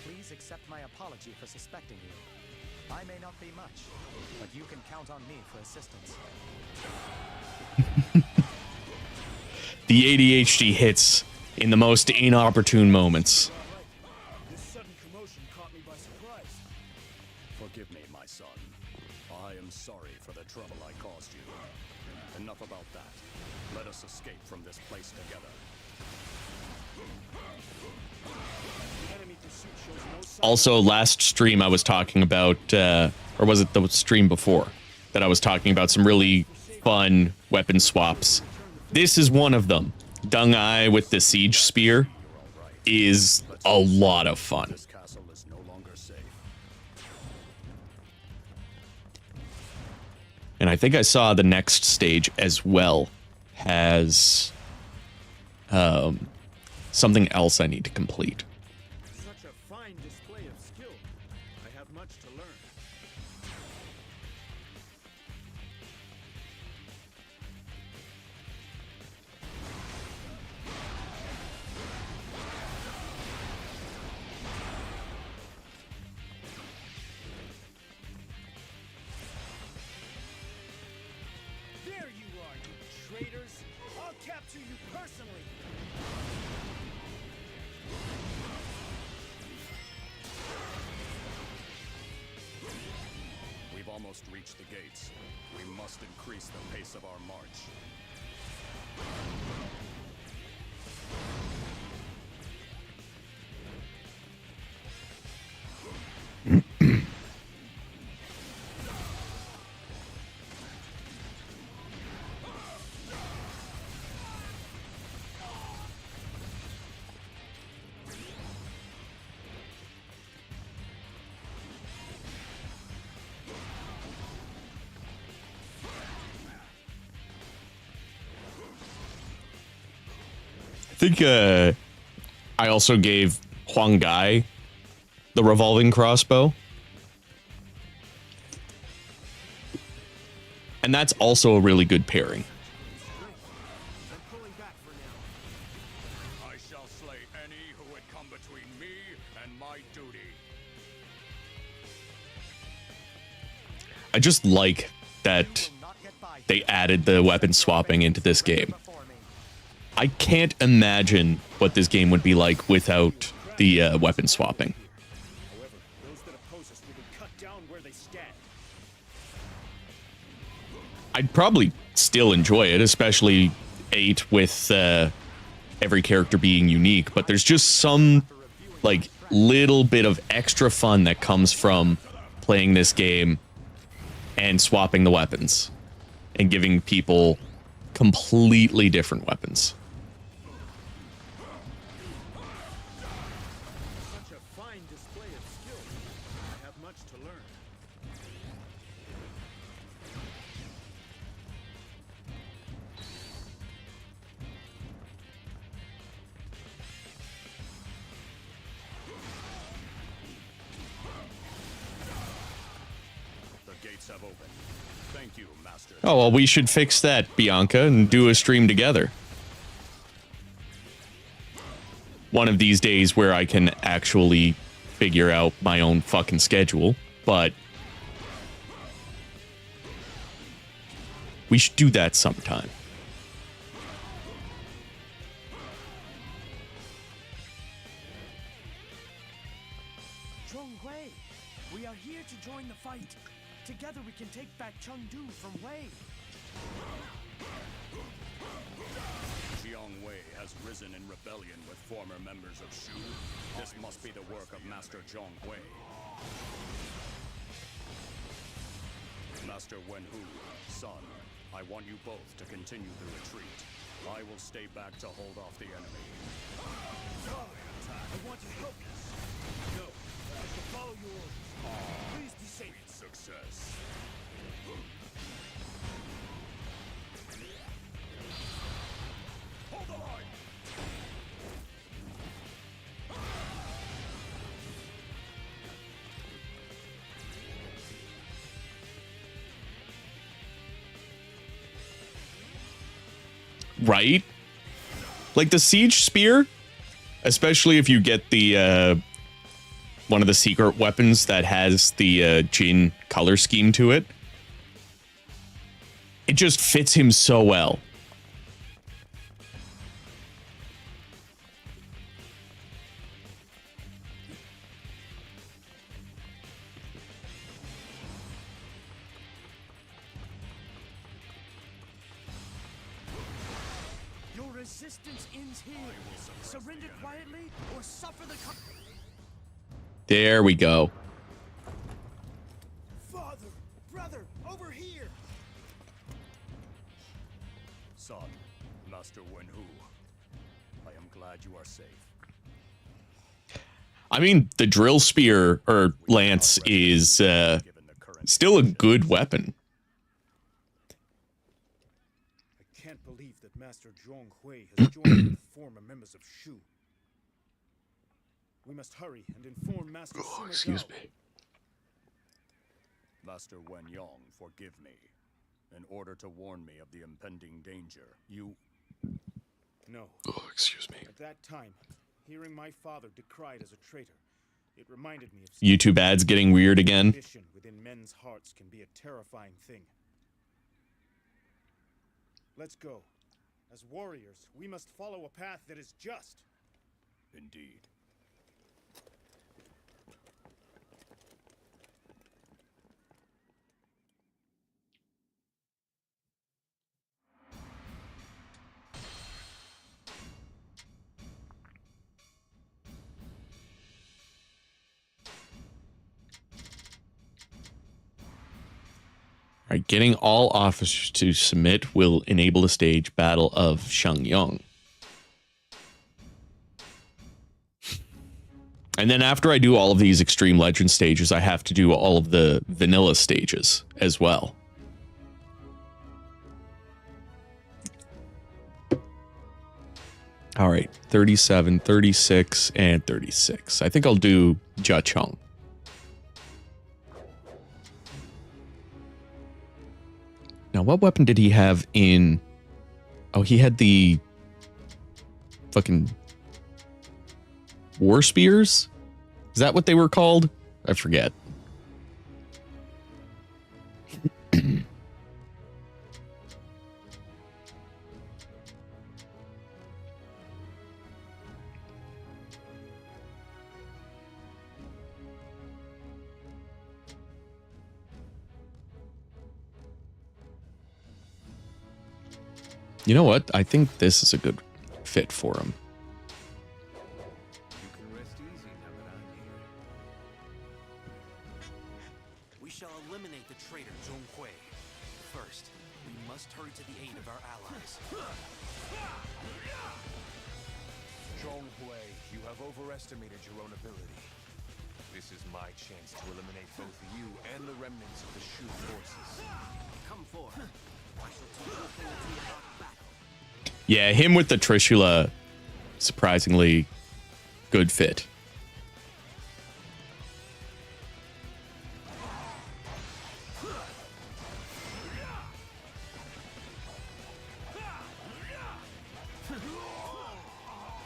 Speaker 7: Please accept my apology for suspecting you. I may not be much, but you can count on me for assistance.
Speaker 1: The ADHD hits in the most inopportune moments.
Speaker 3: This sudden commotion caught me by surprise.
Speaker 8: Forgive me, my son. I am sorry for the trouble I caused you. Enough about that. Let us escape from this place together.
Speaker 3: The enemy pursuit shows no sign.
Speaker 1: Also, last stream I was talking about, or was it the stream before, that I was talking about some really fun weapon swaps. This is one of them. Deng Ai with the siege spear. is a lot of fun.
Speaker 8: This castle is no longer safe.
Speaker 1: And I think I saw the next stage as well has something else I need to complete.
Speaker 3: Such a fine display of skill. I have much to learn. There you are, you traitors! I'll capture you personally!
Speaker 8: We've almost reached the gates. We must increase the pace of our march.
Speaker 1: I think I also gave Huang Gai the revolving crossbow. And that's also a really good pairing.
Speaker 3: I'm pulling back for now.
Speaker 8: I shall slay any who would come between me and my duty.
Speaker 1: I just like that they added the weapon swapping into this game. I can't imagine what this game would be like without the weapon swapping.
Speaker 3: However, those that oppose us will be cut down where they stand.
Speaker 1: I'd probably still enjoy it, especially 8 with every character being unique, but there's just some like little bit of extra fun that comes from playing this game and swapping the weapons and giving people completely different weapons.
Speaker 3: Such a fine display of skill. I have much to learn.
Speaker 8: The gates have opened. Thank you, Master.
Speaker 1: Oh, well, we should fix that, Bianca, and do a stream together. One of these days where I can actually figure out my own fucking schedule, but we should do that sometime.
Speaker 3: Zhonghui, we are here to join the fight. Together we can take back Chengdu from Wei.
Speaker 8: Jiang Wei has risen in rebellion with former members of Shu. This must be the work of Master Zhong Wei. Master Wenhu, son, I want you both to continue the retreat. I will stay back to hold off the enemy.
Speaker 3: I want to help you. No, I shall follow your orders. Please be safe.
Speaker 8: Success. Hold the line!
Speaker 1: Right? Like the siege spear, especially if you get the one of the secret weapons that has the Jin color scheme to it. It just fits him so well.
Speaker 3: Your resistance ends here. Surrender quietly or suffer the
Speaker 1: There we go.
Speaker 3: Father, brother, over here.
Speaker 8: Son, Master Wenhu, I am glad you are safe.
Speaker 1: I mean, the drill spear or lance is still a good weapon.
Speaker 3: I can't believe that Master Zhong Hui has joined with former members of Shu. We must hurry and inform Master Sima
Speaker 1: Excuse
Speaker 3: Zhao.
Speaker 1: me.
Speaker 8: Master Wen Yong, forgive me. In order to warn me of the impending danger, you...
Speaker 3: No.
Speaker 1: Oh, excuse me.
Speaker 3: At that time, hearing my father decried as a traitor, it reminded me of
Speaker 1: YouTube ads getting weird again.
Speaker 3: ambition within men's hearts can be a terrifying thing. Let's go. As warriors, we must follow a path that is just.
Speaker 8: Indeed.
Speaker 1: All right, getting all officers to submit will enable the stage Battle of Shangyong. And then after I do all of these Extreme Legend stages, I have to do all of the vanilla stages as well. All right, 37, 36, and 36. I think I'll do Jiacheng. Now, what weapon did he have in... Oh, he had the fucking war spears? Is that what they were called? I forget. You know what? I think this is a good fit for him.
Speaker 2: You can rest easy now that I'm here.
Speaker 5: We shall eliminate the traitor Zhong Hui. First, we must hurry to the aid of our allies.
Speaker 10: Zhong Hui, you have overestimated your own ability. This is my chance to eliminate both you and the remnants of the Shu forces.
Speaker 7: Come forth. I shall teach you a thing or two about battle.
Speaker 1: Yeah, him with the Trishula, surprisingly good fit.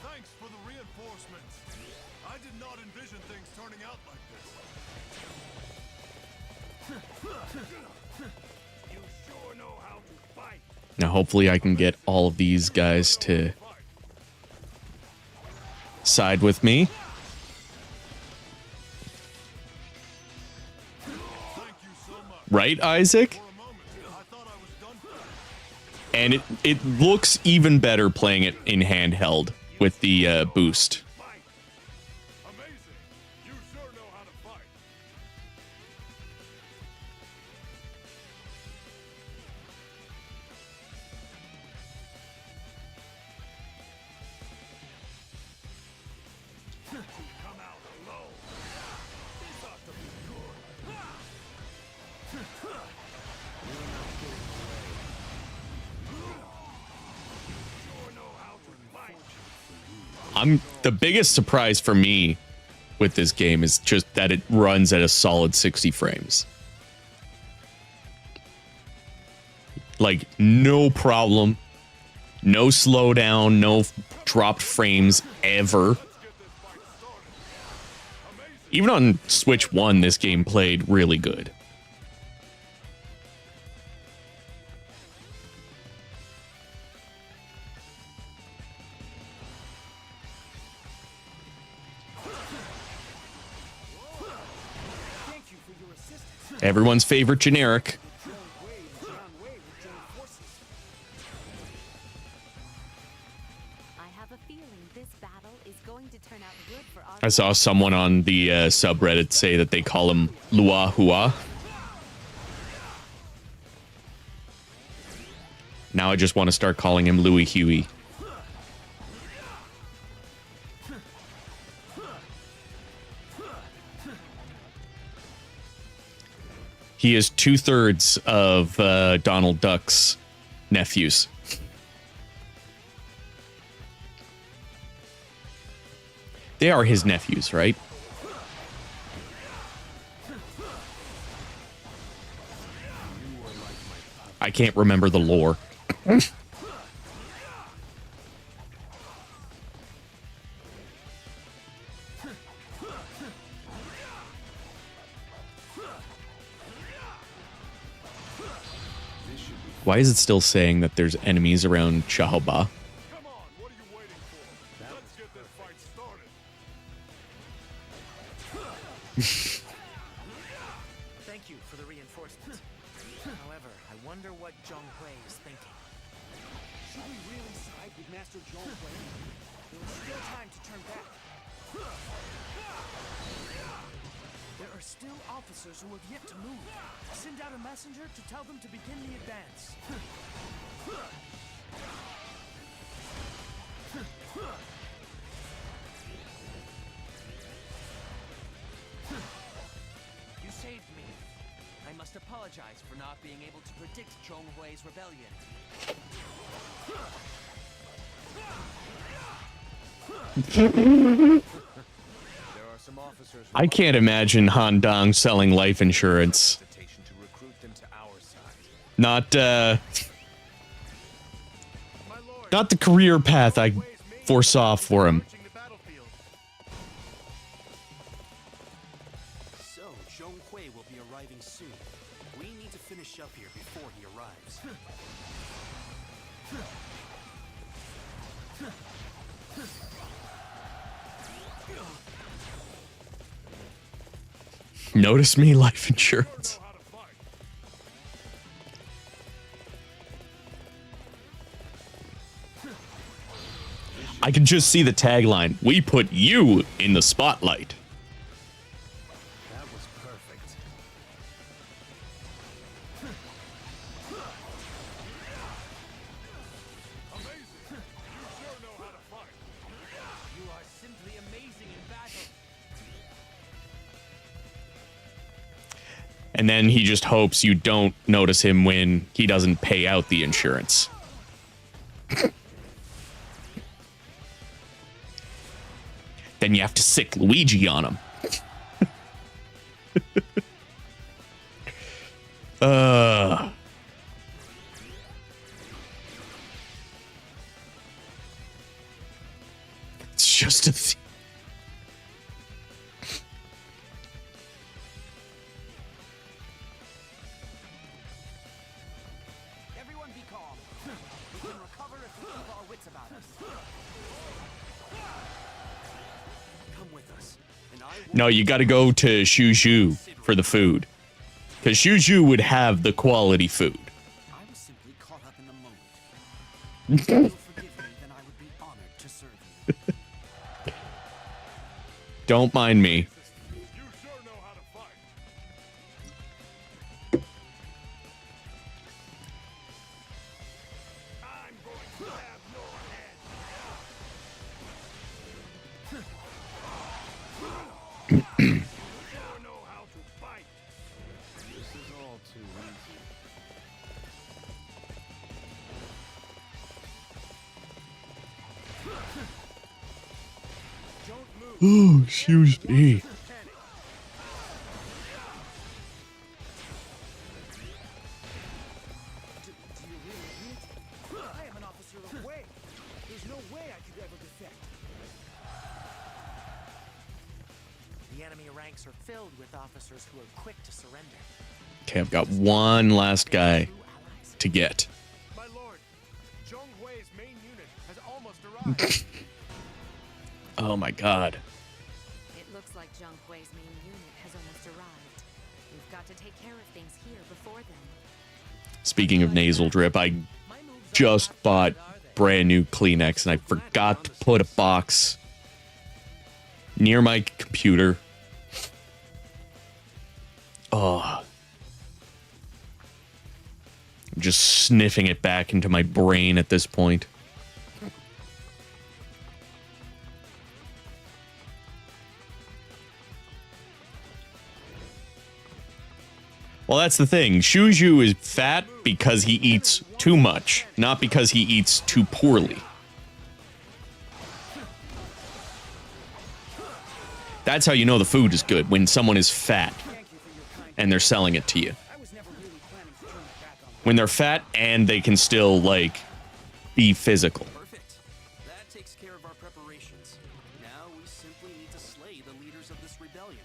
Speaker 9: Thanks for the reinforcements. I did not envision things turning out like this. You sure know how to fight.
Speaker 1: Now, hopefully I can get all of these guys to side with me.
Speaker 9: Thank you so much.
Speaker 1: Right, Isaac?
Speaker 9: For a moment, I thought I was done for.
Speaker 1: And it looks even better playing it in handheld with the boost.
Speaker 9: Fight. Amazing. You sure know how to fight. Come out alone. This ought to be good. Sure know how to fight.
Speaker 1: The biggest surprise for me with this game is just that it runs at a solid 60 frames. Like, no problem. No slowdown, no dropped frames ever. Even on Switch 1, this game played really good.
Speaker 3: Thank you for your assistance.
Speaker 1: Everyone's favorite generic.
Speaker 3: Zhong Hui and Jian Wei will join forces.
Speaker 6: I have a feeling this battle is going to turn out good for our
Speaker 1: I saw someone on the subreddit say that they call him Lua Hua. Now I just want to start calling him Louis Huey. He is 2/3 of Donald Duck's nephews. They are his nephews, right? I can't remember the lore. Why is it still saying that there's enemies around Chahoba?
Speaker 9: Come on, what are you waiting for? Let's get this fight started.
Speaker 7: Thank you for the reinforcements. However, I wonder what Zhong Hui is thinking.
Speaker 3: Should we really side with Master Zhong Hui? There is still time to turn back. There are still officers who have yet to move. Send out a messenger to tell them to begin the advance.
Speaker 7: You saved me. I must apologize for not being able to predict Zhong Hui's rebellion.
Speaker 10: There are some officers who
Speaker 1: I can't imagine Han Dong selling life insurance.
Speaker 10: hesitation to recruit them to our side.
Speaker 1: Not not the career path I foresaw for him.
Speaker 9: Approaching the battlefield.
Speaker 5: So, Zhong Hui will be arriving soon. We need to finish up here before he arrives.
Speaker 1: Notice me life insurance.
Speaker 9: Know how to fight.
Speaker 1: I can just see the tagline. We put you in the spotlight.
Speaker 5: That was perfect.
Speaker 9: Amazing. You sure know how to fight.
Speaker 7: You are simply amazing in battle.
Speaker 1: And then he just hopes you don't notice him when he doesn't pay out the insurance. Then you have to sick Luigi on him. It's just a
Speaker 4: Everyone be calm. We can recover if we keep our wits about us.
Speaker 5: Come with us, and I will
Speaker 1: No, you got to go to Shuju for the food. Because Shuju would have the quality food.
Speaker 5: I was simply caught up in the moment. If you'll forgive me, then I would be honored to serve you.
Speaker 1: Don't mind me.
Speaker 9: You sure know how to fight. I'm going to have your head. You sure know how to fight.
Speaker 10: This is all too easy.
Speaker 1: Oh, excuse me.
Speaker 3: Do you really mean it? I am an officer of Wei. There's no way I could ever defect.
Speaker 7: The enemy ranks are filled with officers who are quick to surrender.
Speaker 1: Okay, I've got one last guy to get.
Speaker 9: My lord, Zhong Hui's main unit has almost arrived.
Speaker 1: Oh my god.
Speaker 6: It looks like Zhong Hui's main unit has almost arrived. We've got to take care of things here before then.
Speaker 1: Speaking of nasal drip, I just bought brand new Kleenex and I forgot to put a box near my computer. Oh. I'm just sniffing it back into my brain at this point. Well, that's the thing. Shuju is fat because he eats too much, not because he eats too poorly. That's how you know the food is good, when someone is fat and they're selling it to you. When they're fat and they can still, like, be physical.
Speaker 5: Perfect. That takes care of our preparations. Now we simply need to slay the leaders of this rebellion.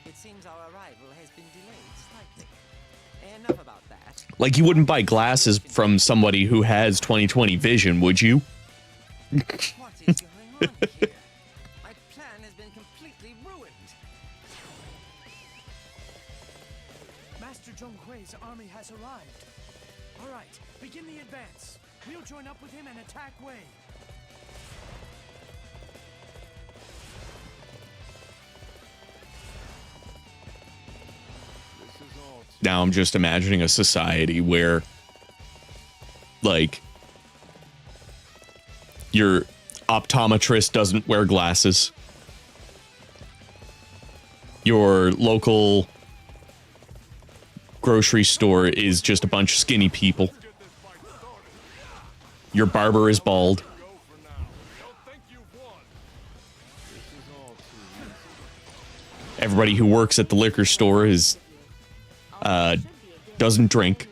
Speaker 7: It seems our arrival has been delayed slightly. Enough about that.
Speaker 1: Like, you wouldn't buy glasses from somebody who has 20/20 vision, would you?
Speaker 7: What is going on here? My plan has been completely ruined.
Speaker 3: Master Zhong Hui's army has arrived. All right, begin the advance. We'll join up with him and attack Wei.
Speaker 1: Now I'm just imagining a society where, like, your optometrist doesn't wear glasses. Your local grocery store is just a bunch of skinny people. Your barber is bald. Everybody who works at the liquor store is doesn't drink.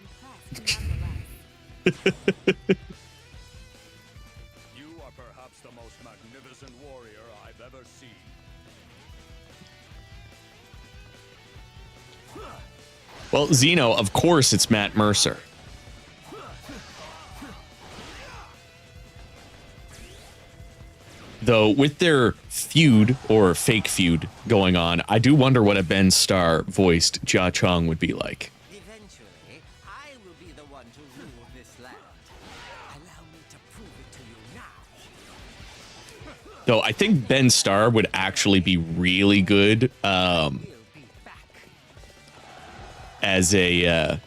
Speaker 8: You are perhaps the most magnificent warrior I've ever seen.
Speaker 1: Well, Zeno, of course it's Matt Mercer. Though, with their feud, or fake feud, going on, I do wonder what a Ben Starr voiced Jia Chung would be like.
Speaker 7: Eventually, I will be the one to rule this land. Allow me to prove it to you now.
Speaker 1: Though, I think Ben Starr would actually be really good as a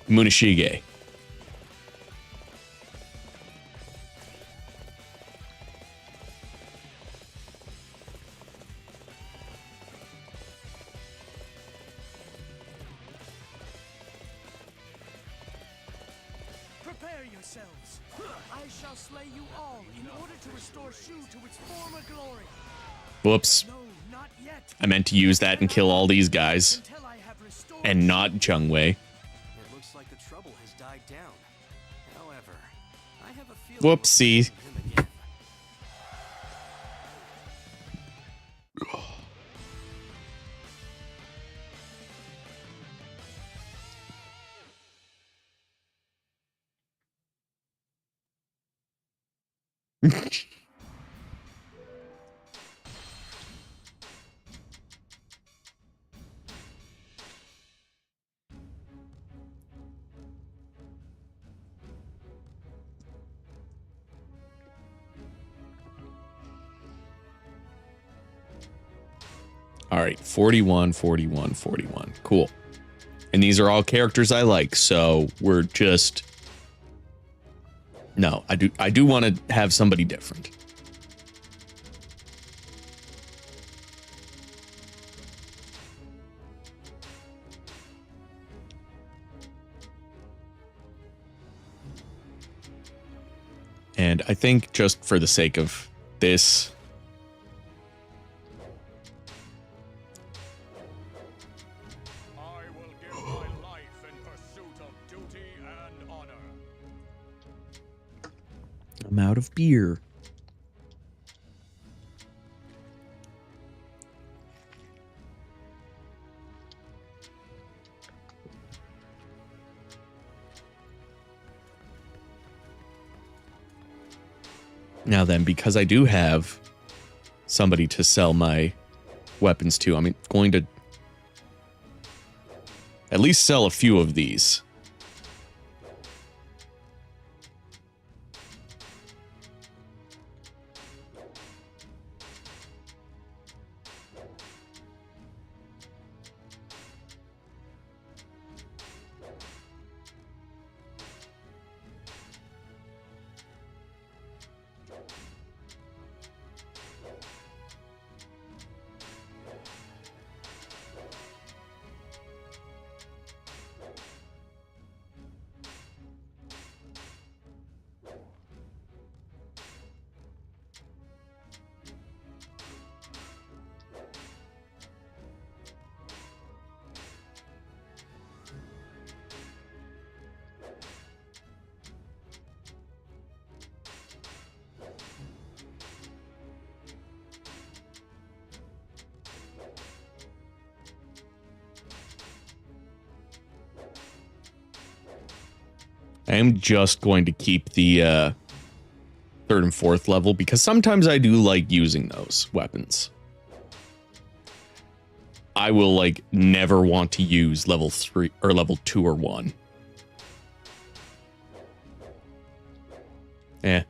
Speaker 1: Munashige.
Speaker 3: Prepare yourselves. I shall slay you all in order to restore Shu to its former glory.
Speaker 1: Whoops.
Speaker 3: No, not yet.
Speaker 1: I meant to use that and kill all these guys.
Speaker 3: Until I have restored
Speaker 1: And not Zheng Wei.
Speaker 5: It looks like the trouble has died down. However, I have a feeling
Speaker 1: Whoopsie.
Speaker 5: him again.
Speaker 1: All right, 41, 41, 41. Cool. And these are all characters I like, so we're just... No, I do want to have somebody different. And I think just for the sake of this...
Speaker 8: I will give my life in pursuit of duty and honor.
Speaker 1: I'm out of beer. Now then, because I do have somebody to sell my weapons to, I'm going to at least sell a few of these. I am just going to keep the 3rd and 4th level because sometimes I do like using those weapons. I will like never want to use level 3 or level 2 or 1. Eh.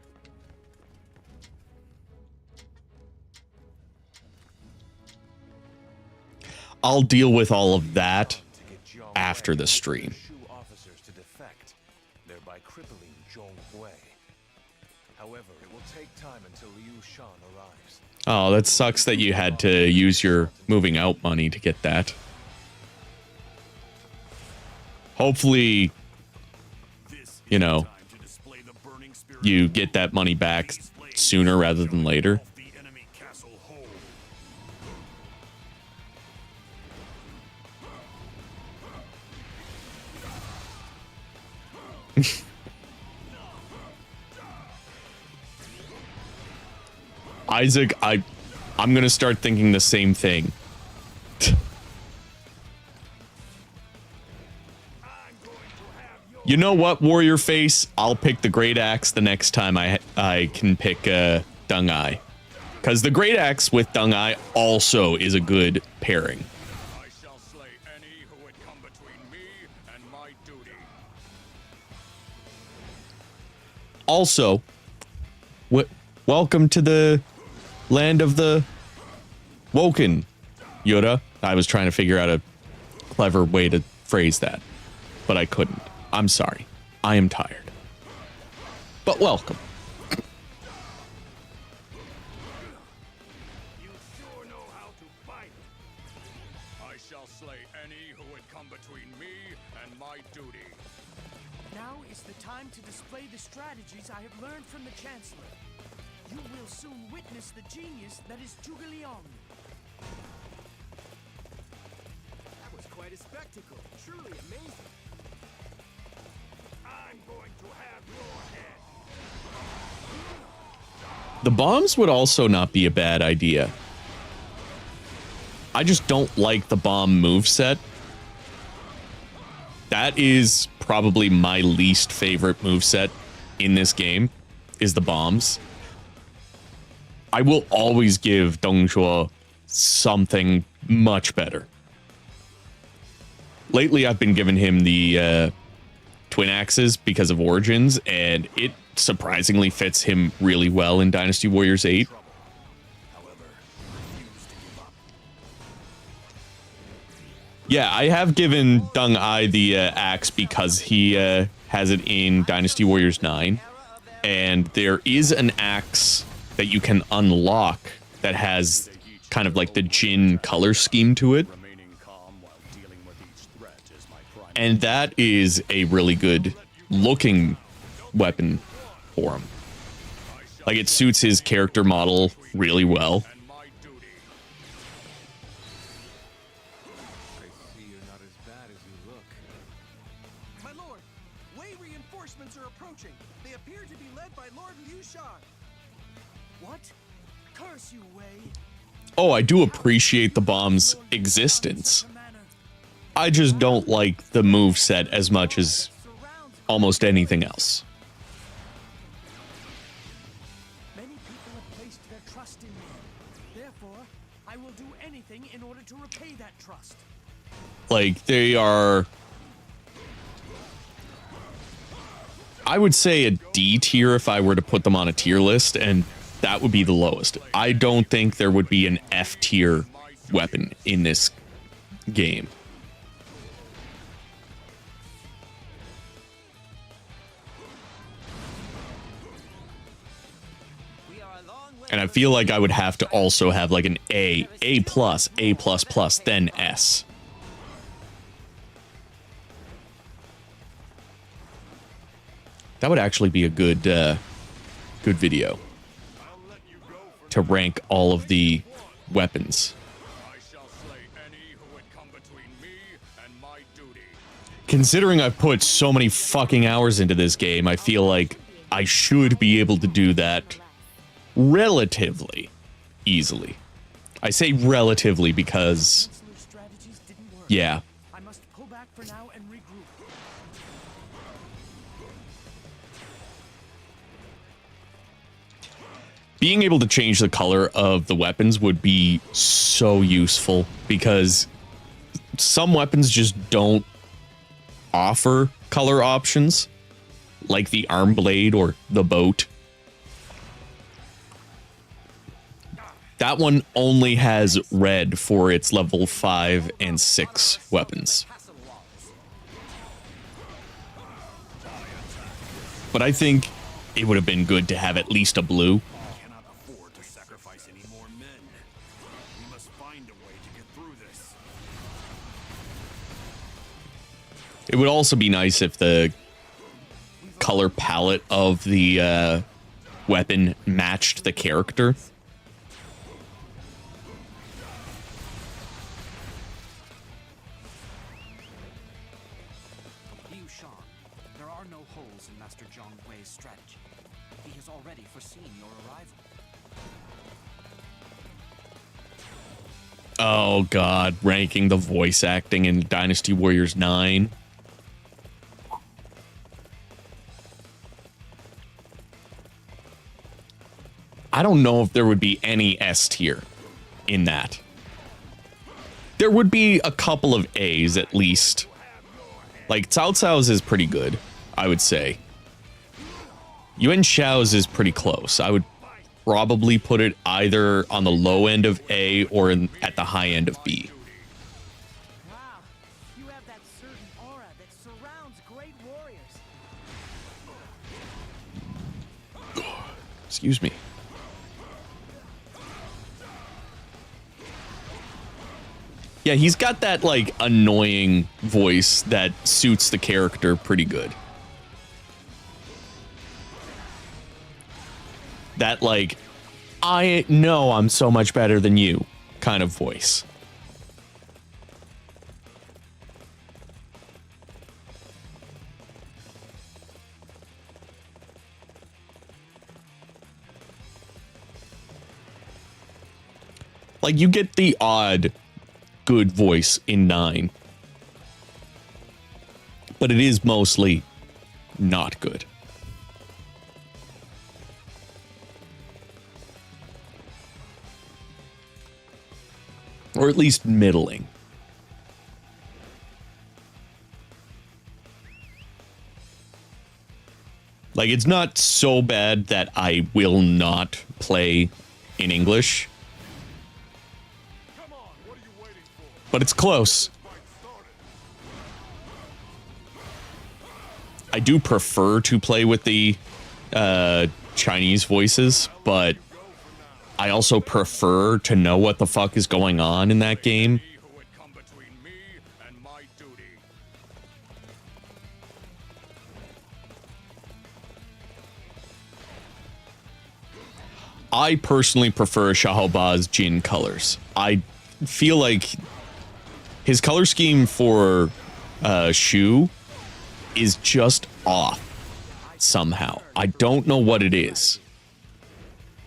Speaker 1: I'll deal with all of that after the stream.
Speaker 10: Officers to defect, thereby crippling Zhonghui. However, it will take time until Liu Shan arrives.
Speaker 1: Oh, that sucks that you had to use your moving out money to get that. Hopefully, you know, you get that money back sooner rather than later. Isaac, I'm gonna start thinking the same thing. You know what, Warrior Face? I'll pick the Great Axe the next time I can pick Dung Eye. Because the Great Axe with Dung Eye also is a good pairing.
Speaker 8: I shall slay any who would come between me and my duty.
Speaker 1: Also, welcome to the land of the Woken, Yoda. I was trying to figure out a clever way to phrase that, but I couldn't. I'm sorry. I am tired. But welcome.
Speaker 8: You sure know how to fight. I shall slay any who would come between me and my duty.
Speaker 3: Now is the time to display the strategies I have learned from the Chancellor. You will soon witness the genius that is Zhuge Liang. That was quite a spectacle. Truly amazing. I'm going to have your head.
Speaker 1: The bombs would also not be a bad idea. I just don't like the bomb moveset. That is probably my least favorite moveset in this game, is the bombs. I will always give Dong Zhuo something much better. Lately, I've been giving him the twin axes because of Origins, and it surprisingly fits him really well in Dynasty Warriors 8. Yeah, I have given Dung Ai the axe because he has it in Dynasty Warriors 9, and there is an axe that you can unlock that has kind of like the Jin color scheme to it. And that is a really good looking weapon for him. Like, it suits his character model really well.
Speaker 3: My lord, Wei reinforcements are approaching. They appear to be led by Lord Liu Shan. What? Curse you, Wei.
Speaker 1: Oh, I do appreciate the bomb's existence. I just don't like the moveset as much as almost anything else.
Speaker 3: Many people have placed their trust in me. Therefore, I will do anything in order to repay that trust.
Speaker 1: Like, they are, I would say, a D tier if I were to put them on a tier list, and that would be the lowest. I don't think there would be an F tier weapon in this game. And I feel like I would have to also have like an A+, A++, then S. That would actually be a good good video to rank all of the weapons. Considering I've put so many fucking hours into this game, I feel like I should be able to do that relatively easily. I say relatively because, yeah.
Speaker 3: I must pull back for now and regroup.
Speaker 1: being able to change the color of the weapons would be so useful, because some weapons just don't offer color options, like the arm blade or the boat. That one only has red for its level 5 and 6 weapons. But I think it would have been good to have at least a blue.
Speaker 9: I cannot afford to sacrifice any more men. We must find a way to get through this.
Speaker 1: It would also be nice if the color palette of the weapon matched the character.
Speaker 4: You, Sean, there are no holes in Master Zhong Hui's strategy. He has already foreseen your arrival.
Speaker 1: Oh god, ranking the voice acting in Dynasty Warriors 9. I don't know if there would be any S tier in that. There would be a couple of A's at least. Like, Cao Cao's is pretty good, I would say. Yuan Shao's is pretty close. I would probably put it either on the low end of A or at the high end of B.
Speaker 4: Wow, you have that certain aura that surrounds great warriors.
Speaker 1: Excuse me. Yeah, he's got that, like, annoying voice that suits the character pretty good. That, like, I know I'm so much better than you kind of voice. Like, you get the odd good voice in 9, but it is mostly not good. Or at least middling. Like, it's not so bad that I will not play in English. But it's close. I do prefer to play with the Chinese voices, but I also prefer to know what the fuck is going on in that game. I personally prefer Xiaoba's Jin colors. I feel like his color scheme for Shu is just off somehow. I don't know what it is.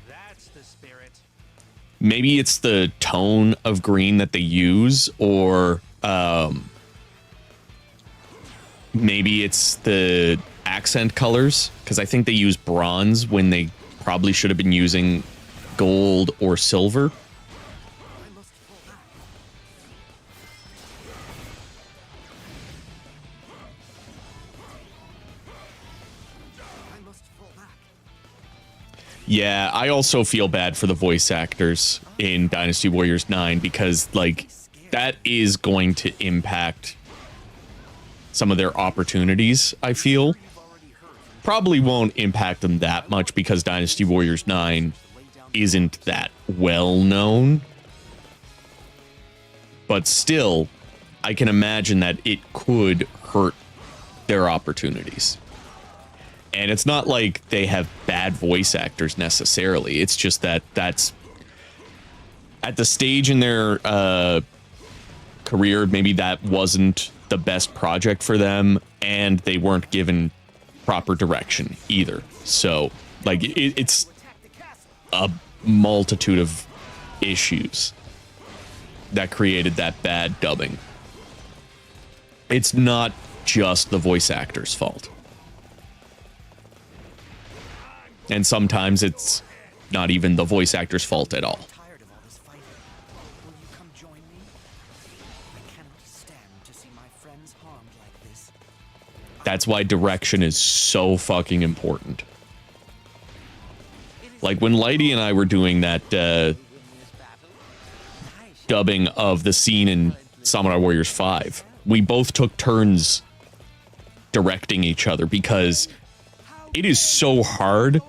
Speaker 5: That's the spirit.
Speaker 1: Maybe it's the tone of green that they use, or maybe it's the accent colors, because I think they use bronze when they probably should have been using gold or silver. Yeah, I also feel bad for the voice actors in Dynasty Warriors 9, because, like, that is going to impact some of their opportunities, I feel. Probably won't impact them that much because Dynasty Warriors 9 isn't that well known. But still, I can imagine that it could hurt their opportunities. And it's not like they have bad voice actors necessarily. It's just that that's at the stage in their career, maybe that wasn't the best project for them, and they weren't given proper direction either. So, like, it's a multitude of issues that created that bad dubbing. It's not just the voice actor's fault. And sometimes it's not even the voice actor's fault at all.
Speaker 4: Tired of all this fighting. Will you come join me? I cannot stand to see my friends harmed like this.
Speaker 1: That's why direction is so fucking important. Like when Lighty and I were doing that dubbing of the scene in Samurai Warriors 5, we both took turns directing each other because it is so hard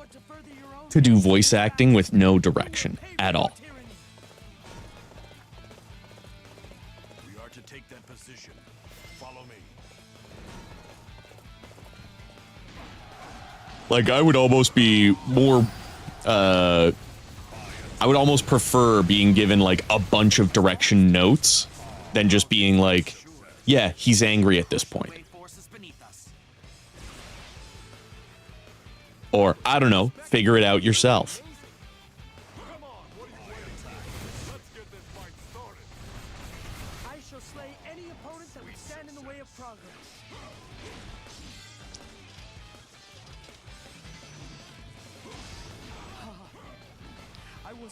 Speaker 1: to do voice acting with no direction at all.
Speaker 9: We are to take that position. Follow me.
Speaker 1: Like, I would almost be more, I would almost prefer being given, like, a bunch of direction notes than just being like, yeah, he's angry at this point. Or, I don't know, figure it out yourself.
Speaker 9: Come on, what are you waiting for? Let's get this fight started.
Speaker 3: I shall slay any opponent that would stand in the way of progress.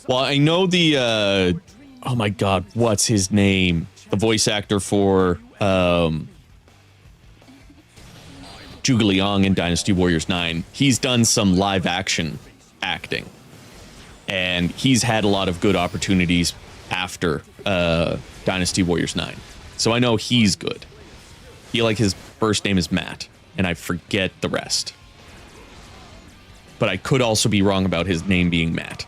Speaker 1: Well, I know the, oh my god, what's his name? The voice actor for, Zhuge Liang in Dynasty Warriors 9. He's done some live action acting. And he's had a lot of good opportunities after Dynasty Warriors 9. So I know he's good. I feel like his first name is Matt, and I forget the rest. But I could also be wrong about his name being Matt.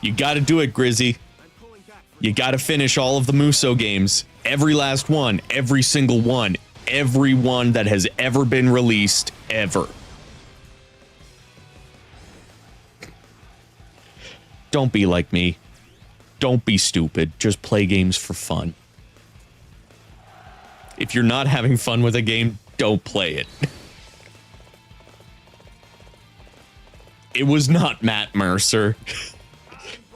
Speaker 1: You gotta do it, Grizzy. You gotta finish all of the Musou games. Every last one. Every single one. Every one that has ever been released, ever. Don't be like me. Don't be stupid. Just play games for fun. If you're not having fun with a game, don't play it. It was not Matt Mercer.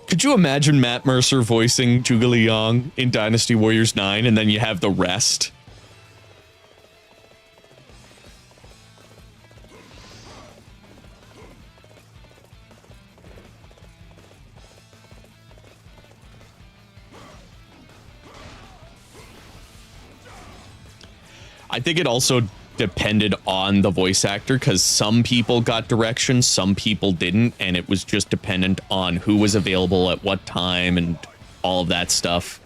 Speaker 1: Could you imagine Matt Mercer voicing Zhuge Liang in Dynasty Warriors 9 and then you have the rest? I think it also depended on the voice actor because some people got direction, some people didn't, and it was just dependent on who was available at what time and all of that stuff.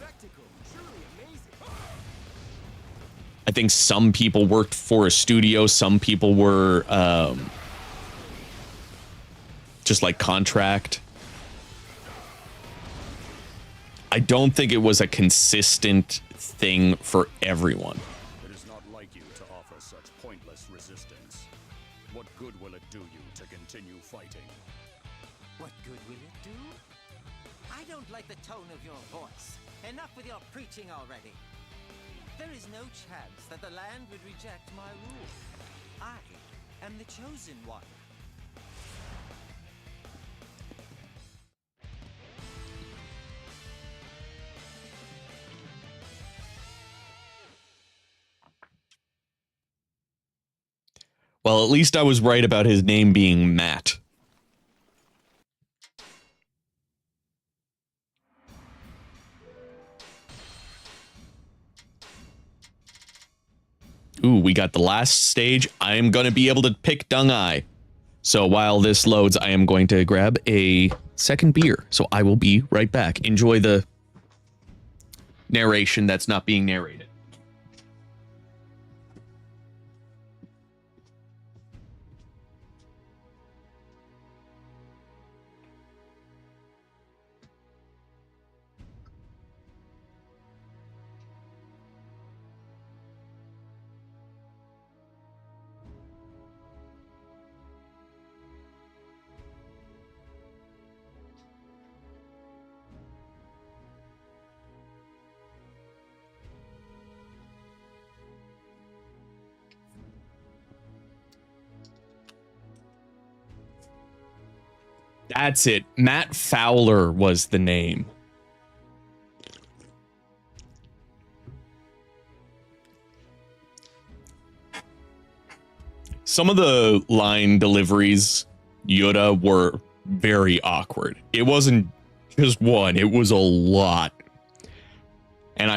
Speaker 1: I think some people worked for a studio, some people were just like contract. I don't think it was a consistent thing for everyone.
Speaker 8: It is not like you to offer such pointless resistance. What good will it do you to continue fighting?
Speaker 7: What good will it do? I don't like the tone of your voice. Enough with your preaching already. There is no chance that the land would reject my rule. I am the chosen one.
Speaker 1: Well, at least I was right about his name being Matt. Ooh, we got the last stage. I am going to be able to pick Dung Ai. So while this loads, I am going to grab a second beer. So I will be right back. Enjoy the narration that's not being narrated. That's it. Matt Fowler was the name. Some of the line deliveries, Yoda, were very awkward. It wasn't just one, it was a lot. And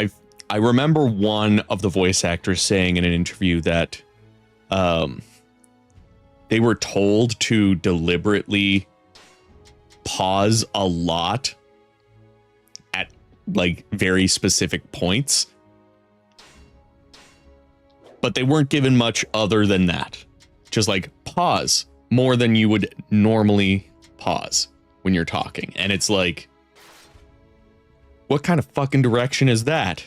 Speaker 1: I remember one of the voice actors saying in an interview that they were told to deliberately pause a lot at like very specific points, but they weren't given much other than that. Just like pause more than you would normally pause when you're talking. And it's like, what kind of fucking direction is that?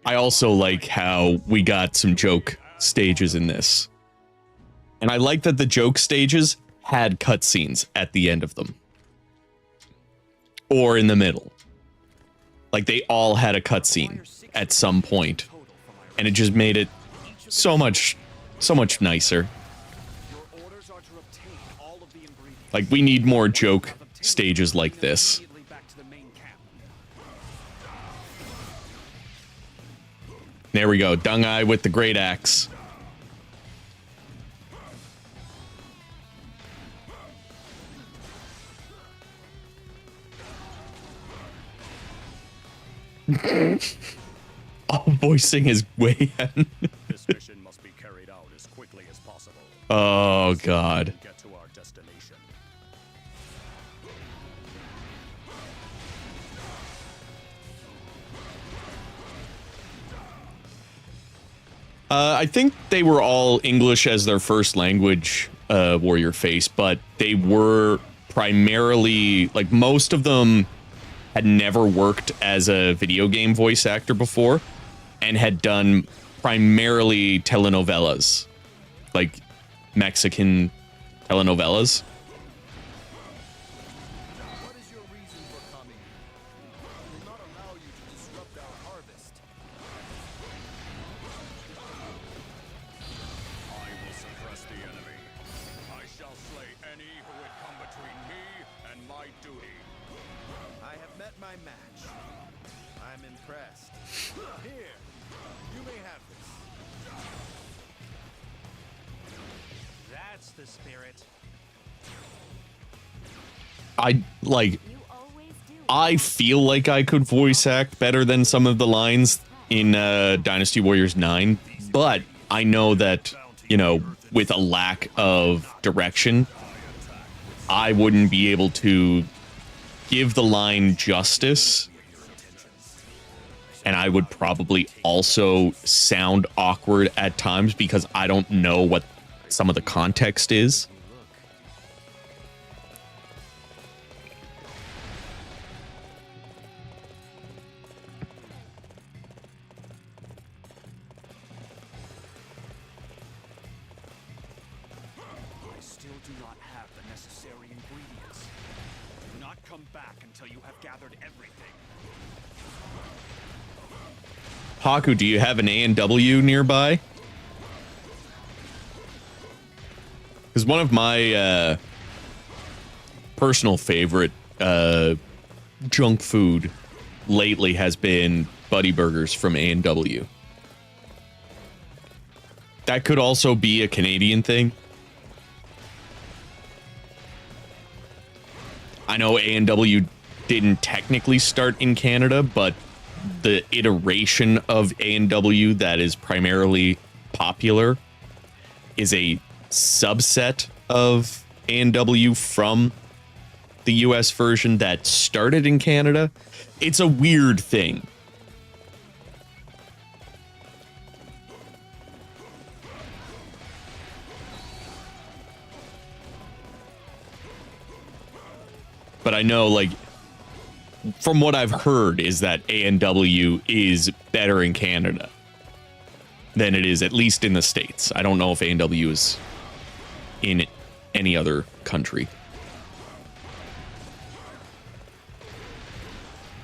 Speaker 1: I also like how we got some joke stages in this. And I like that the joke stages had cutscenes at the end of them. Or in the middle. Like they all had a cutscene at some point. And it just made it so much nicer. Like we need more joke stages like this. There we go. Dung-Eye with the great axe. Oh, voicing his way in.
Speaker 8: This mission must be carried out as quickly as possible.
Speaker 1: Oh, God.
Speaker 8: Get to our destination.
Speaker 1: I think they were all English as their first language, Warrior Face, but they were primarily, like, most of them had never worked as a video game voice actor before and had done primarily telenovelas, like Mexican telenovelas.
Speaker 3: What is your reason for coming? We will not allow you to disrupt our harvest.
Speaker 8: I will suppress the enemy. I shall slay any who would come between me and my duty.
Speaker 3: I have met my match. I'm impressed. Here, you may have this.
Speaker 4: That's the spirit.
Speaker 1: I feel like I could voice act better than some of the lines in Dynasty Warriors 9, but I know that, you know, with a lack of direction, I wouldn't be able to give the line justice, and I would probably also sound awkward at times because I don't know what some of the context is.
Speaker 3: I still do not have the necessary ingredients. Do not come back until you have gathered everything.
Speaker 1: Haku, do you have an A&W nearby? Because one of my personal favorite junk food lately has been Buddy Burgers from A&W. That could also be a Canadian thing. I know A&W didn't technically start in Canada, but the iteration of A&W that is primarily popular is a subset of A&W from the US version that started in Canada. It's a weird thing. But I know, like, from what I've heard is that A&W is better in Canada than it is, at least in the States. I don't know if A&W is in any other country.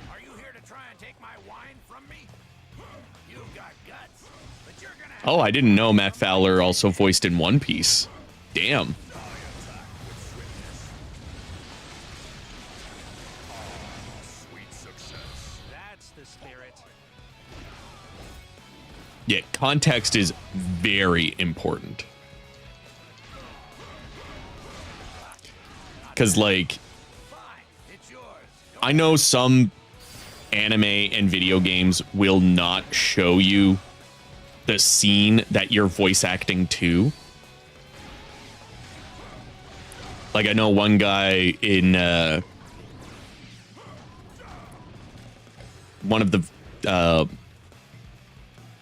Speaker 3: Are you here to try and take my wine from me?
Speaker 1: Oh, I didn't know Matt Fowler also voiced in One Piece. Damn.
Speaker 8: Sweet success.
Speaker 5: That's the spirit.
Speaker 1: Yeah, context is very important. Because, like, I know some anime and video games will not show you the scene that you're voice acting to. Like, I know one guy in one of the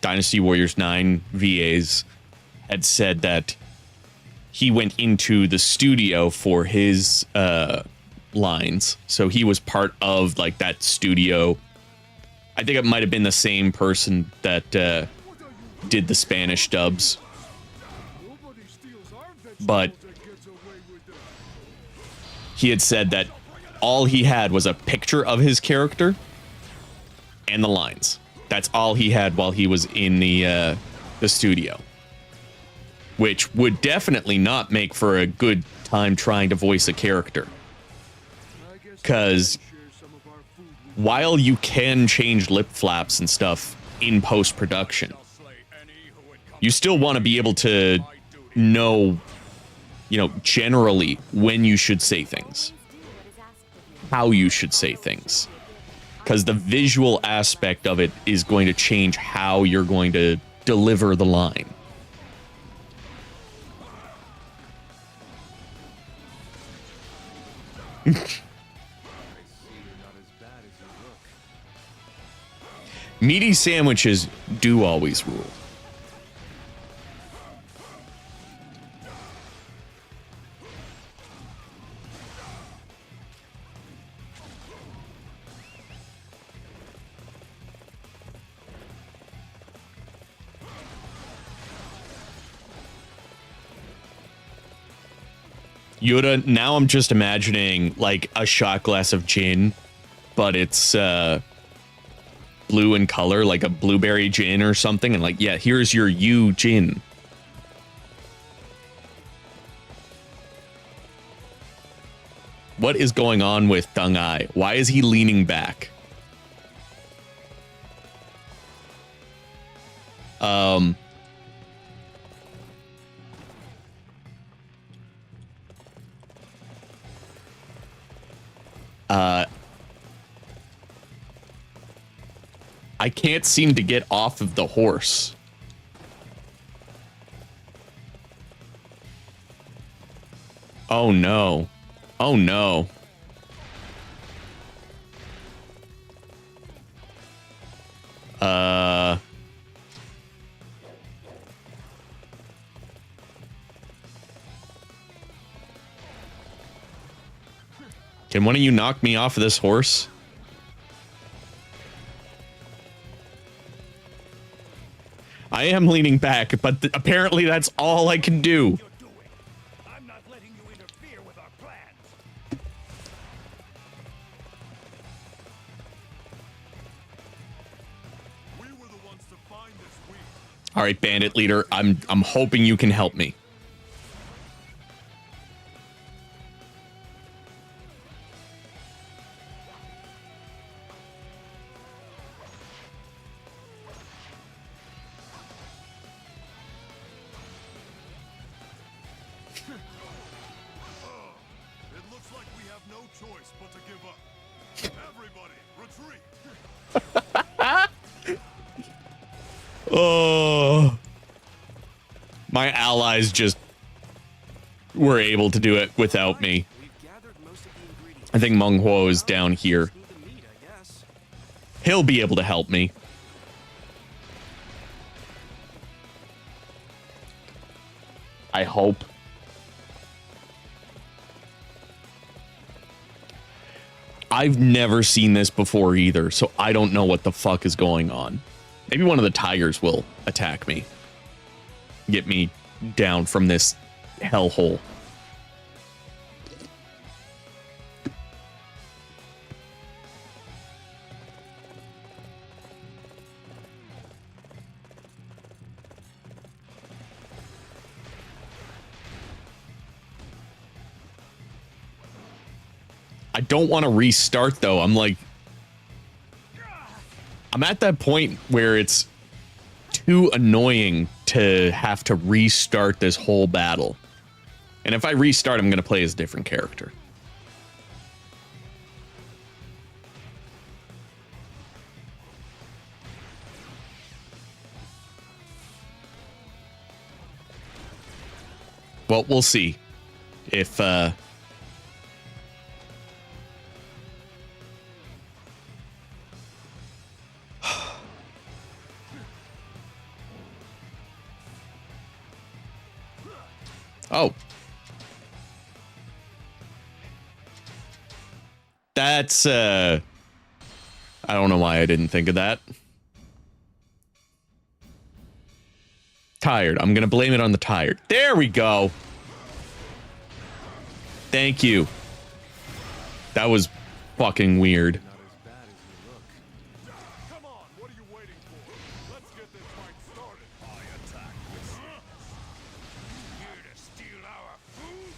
Speaker 1: Dynasty Warriors 9 VAs had said that he went into the studio for his lines. So he was part of, like, that studio. I think it might have been the same person that did the Spanish dubs. But he had said that all he had was a picture of his character and the lines. That's all he had while he was in the studio. Which would definitely not make for a good time trying to voice a character. Because while you can change lip flaps and stuff in post-production, you still want to be able to know, you know, generally when you should say things, how you should say things. Because the visual aspect of it is going to change how you're going to deliver the line. Meaty sandwiches do always rule. Yoda, now I'm just imagining like a shot glass of gin, but it's blue in color, like a blueberry gin or something, and like, yeah, here's your you gin. What is going on with Dung Ai? Why is he leaning back? I can't seem to get off of the horse. Oh no. Oh no. Can one of you knock me off of this horse? I am leaning back, but apparently that's all I can do.
Speaker 9: I'm not letting you interfere with our plans. We were the ones to find this wheat.
Speaker 1: All right, bandit leader, I'm hoping you can help me.
Speaker 9: It looks like we have no choice but to give up. Everybody, retreat.
Speaker 1: Oh. My allies just were able to do it without me. I think Meng Huo is down here. He'll be able to help me. I hope. I've never seen this before either, so I don't know what the fuck is going on. Maybe one of the tigers will attack me. Get me down from this hellhole. I don't want to restart, though. I'm like... I'm at that point where it's too annoying to have to restart this whole battle. And if I restart, I'm going to play as a different character. Well, we'll see. If, oh. That's, I don't know why I didn't think of that. Tired. I'm gonna blame it on the tired. There we go. Thank you. That was fucking weird.
Speaker 9: Not as bad as you look. Come on, what are you waiting for? Let's get this fight started.
Speaker 8: I attack with swiftness.
Speaker 9: Here to steal our food?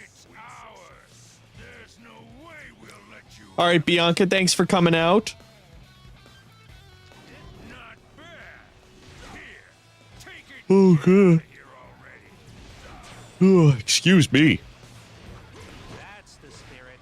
Speaker 9: It's ours. There's no way we'll let you.
Speaker 1: All right, Bianca, thanks for coming out.
Speaker 9: Not bad. Here, take it.
Speaker 1: Oh, good.
Speaker 9: Here already.
Speaker 1: Oh, excuse me.
Speaker 4: That's the spirit.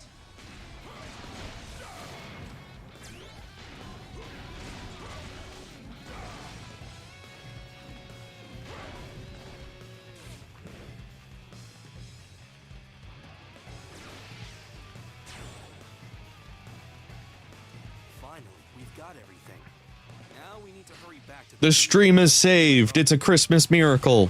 Speaker 5: Finally, we've got everything. Now we need to hurry back to
Speaker 1: The stream is saved. It's a Christmas miracle.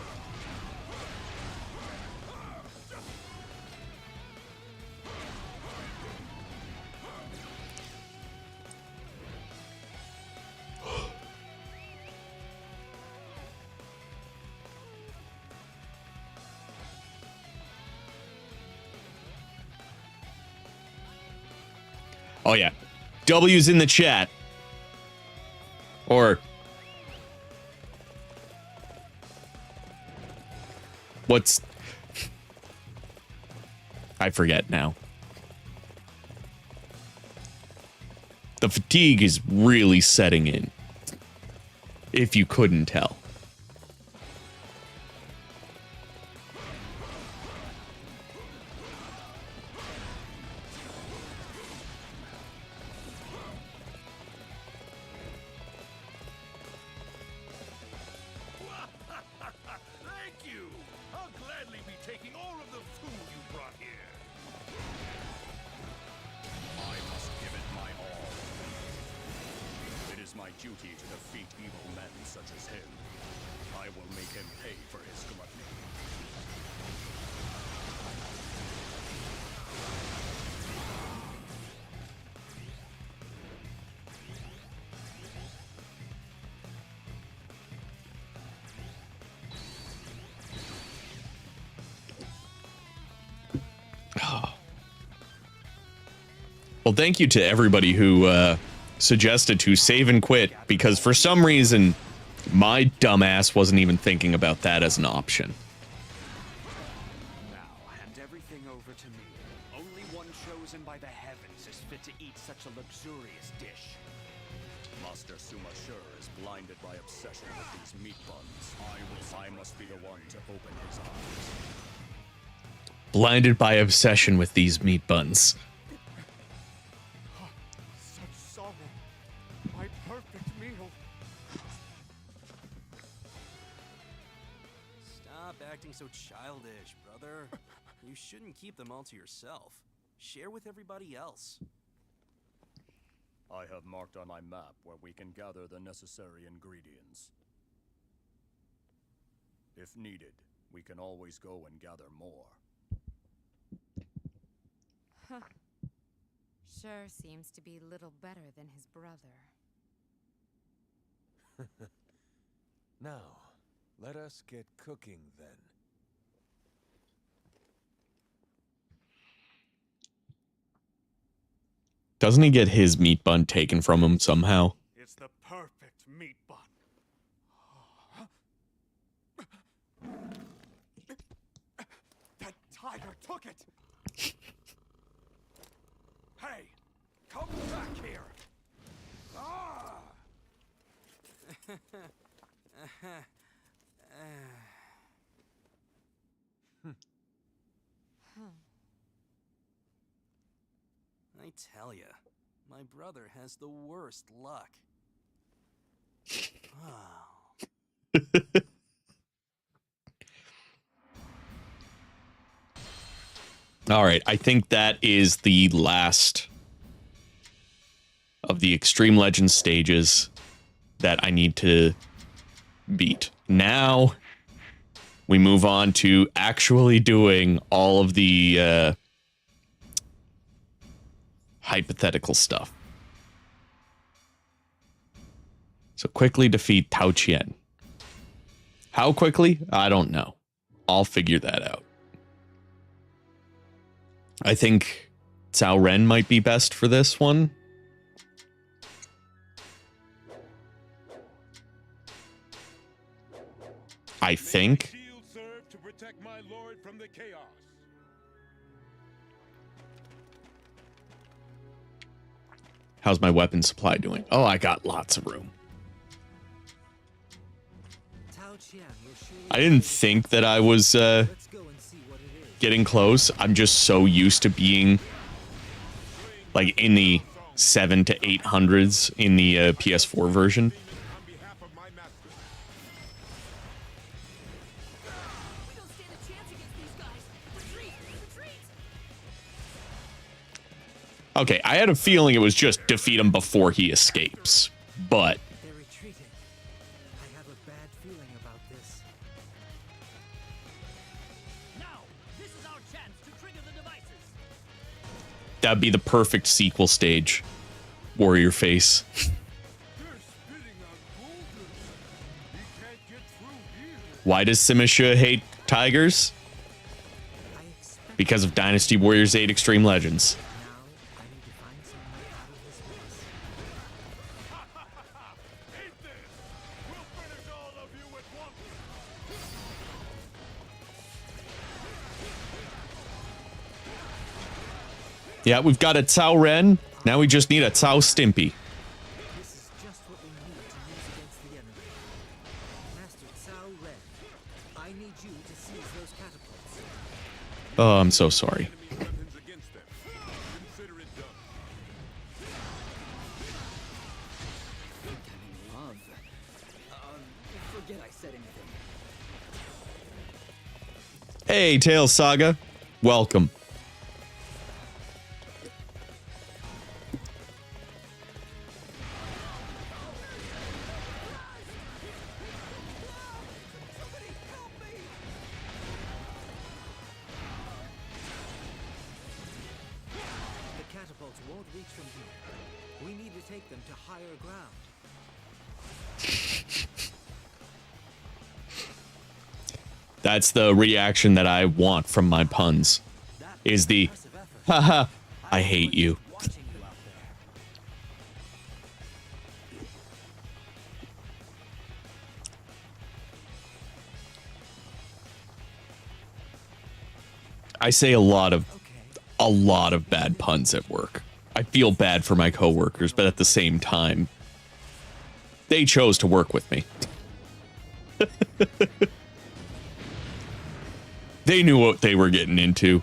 Speaker 1: Oh, yeah. W's in the chat. Or... what's... I forget now. The fatigue is really setting in. If you couldn't tell.
Speaker 9: Thank you. I'll gladly be taking all of the food you brought here.
Speaker 8: I must give it my all. It is my duty to defeat evil men such as him. I will make him pay for his gluttony.
Speaker 1: Well, thank you to everybody who suggested to save and quit, because for some reason, my dumbass wasn't even thinking about that as an option.
Speaker 3: Now, hand everything over to me. Only one chosen by the heavens is fit to eat such a luxurious dish.
Speaker 8: Master Sumashur is blinded by obsession with these meat buns. I must be the one to open his eyes.
Speaker 1: Blinded by obsession with these meat buns.
Speaker 3: Such sorrow. My perfect meal.
Speaker 5: Stop acting so childish, brother. You shouldn't keep them all to yourself. Share with everybody else.
Speaker 8: I have marked on my map where we can gather the necessary ingredients. If needed, we can always go and gather more.
Speaker 6: Huh. Sure seems to be little better than his brother.
Speaker 10: Now, let us get cooking then.
Speaker 1: Doesn't he get his meat bun taken from him somehow?
Speaker 3: It's the perfect meat bun. That tiger took it.
Speaker 5: I tell ya, my brother has the worst luck.
Speaker 1: All right, I think that is the last of the Extreme Legends stages that I need to beat. Now we move on to actually doing all of the hypothetical stuff. So quickly defeat Tao Qian. How quickly? I don't know. I'll figure that out. I think Cao Ren might be best for this one. I think.
Speaker 9: Shield serve to protect my lord from the chaos.
Speaker 1: How's my weapon supply doing? Oh, I got lots of room. I didn't think that I was getting close. I'm just so used to being like in the 700s to 800s in the PS4 version. Okay, I had a feeling it was just defeat him before he escapes, but
Speaker 7: They're retreating. I have a bad feeling about this.
Speaker 2: Now, this is our chance to trigger the devices.
Speaker 1: that'd be the perfect sequel stage. Warrior face.
Speaker 9: They're spitting out boulders. He can't get through here.
Speaker 1: Why does Simisha hate tigers? Because of Dynasty Warriors 8 Extreme Legends.
Speaker 7: Now, I need to find some way out of this mess.
Speaker 9: Eat this! We'll finish all of you at once!
Speaker 1: Yeah, we've got a Cao Ren. Now we just need a Cao Stimpy.
Speaker 7: This is just what we need to use against the enemy. Master Cao Ren, I need you to seize those catapults.
Speaker 1: Oh, I'm so sorry.
Speaker 9: Enemy weapons against them. Consider it done.
Speaker 3: Love. Forget I said anything.
Speaker 1: Hey, Tails Saga. Welcome.
Speaker 7: The catapults won't reach from here. We need to take them to higher ground.
Speaker 1: That's the reaction that I want from my puns. Is the, haha, I hate you.
Speaker 7: Watching you out there.
Speaker 1: I say a lot of bad puns at work. I feel bad for my coworkers, but at the same time, they chose to work with me. They knew what they were getting into.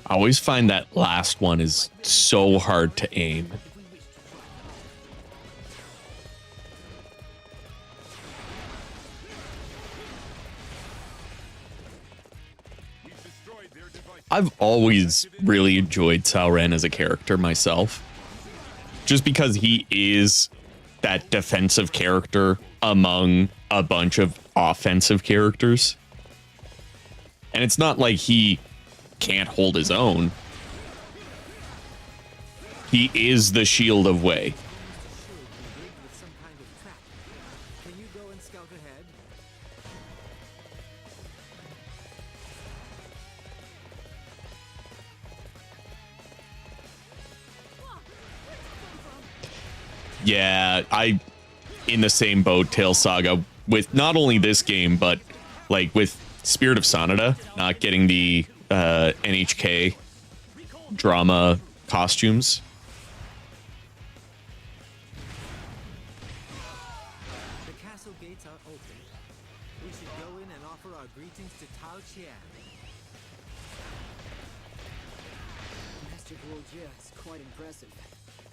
Speaker 1: I always find that last one is so hard to aim. I've always really enjoyed Cao Ren as a character myself. Just because he is that defensive character among a bunch of offensive characters. And it's not like he can't hold his own. He is the shield of Wei. Yeah, I in the same boat, Tail Saga, with not only this game, but like with Spirit of Sanada, not getting the NHK drama costumes.
Speaker 7: The castle gates are open. We should go in and offer our greetings to Tao Qian.
Speaker 3: Master Guojia is quite impressive.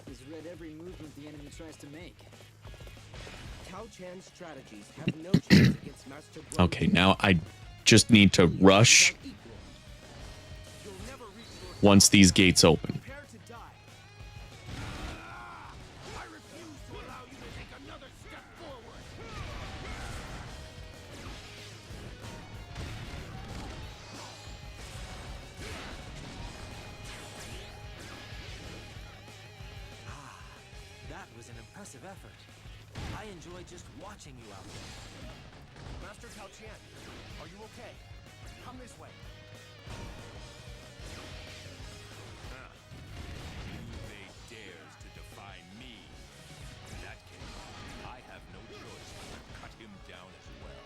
Speaker 3: He's read every movement the enemy tries to make.
Speaker 11: Tao Chan's strategies have no chance against Master Guojia.
Speaker 1: Okay, now I just need to rush once these gates open.
Speaker 3: Prepare to die.
Speaker 9: I refuse to allow you to take another step forward.
Speaker 7: That was an impressive effort. I enjoy just watching you out there.
Speaker 11: Master Tao Qian, are you okay? Come this way.
Speaker 8: They dares to defy me. In that case, I have no choice but to cut him down as well.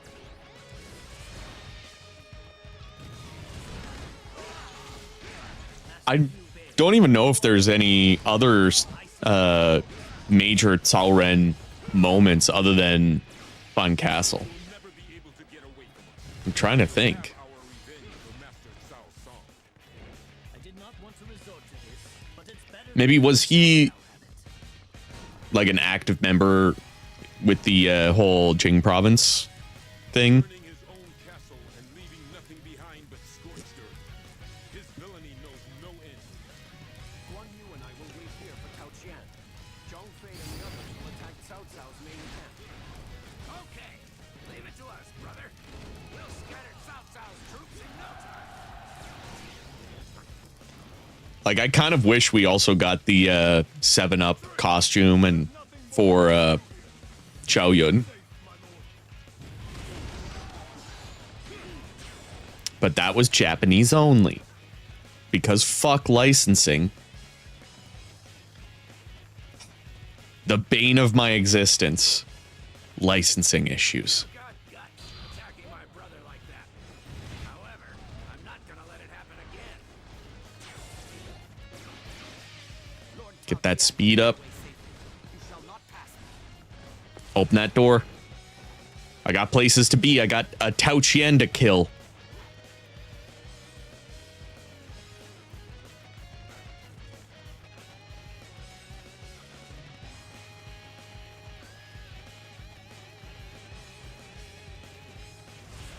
Speaker 1: I don't even know if there's any other major Cao moments other than Fun Castle. I'm trying to think. Maybe was he like an active member with the whole Jing province thing? Like, I kind of wish we also got the 7-Up costume and for Xiao Yun. But that was Japanese only. Because fuck licensing. The bane of my existence. Licensing issues. Get that speed up. Open that door. I got places to be. I got a Tao Qian to kill.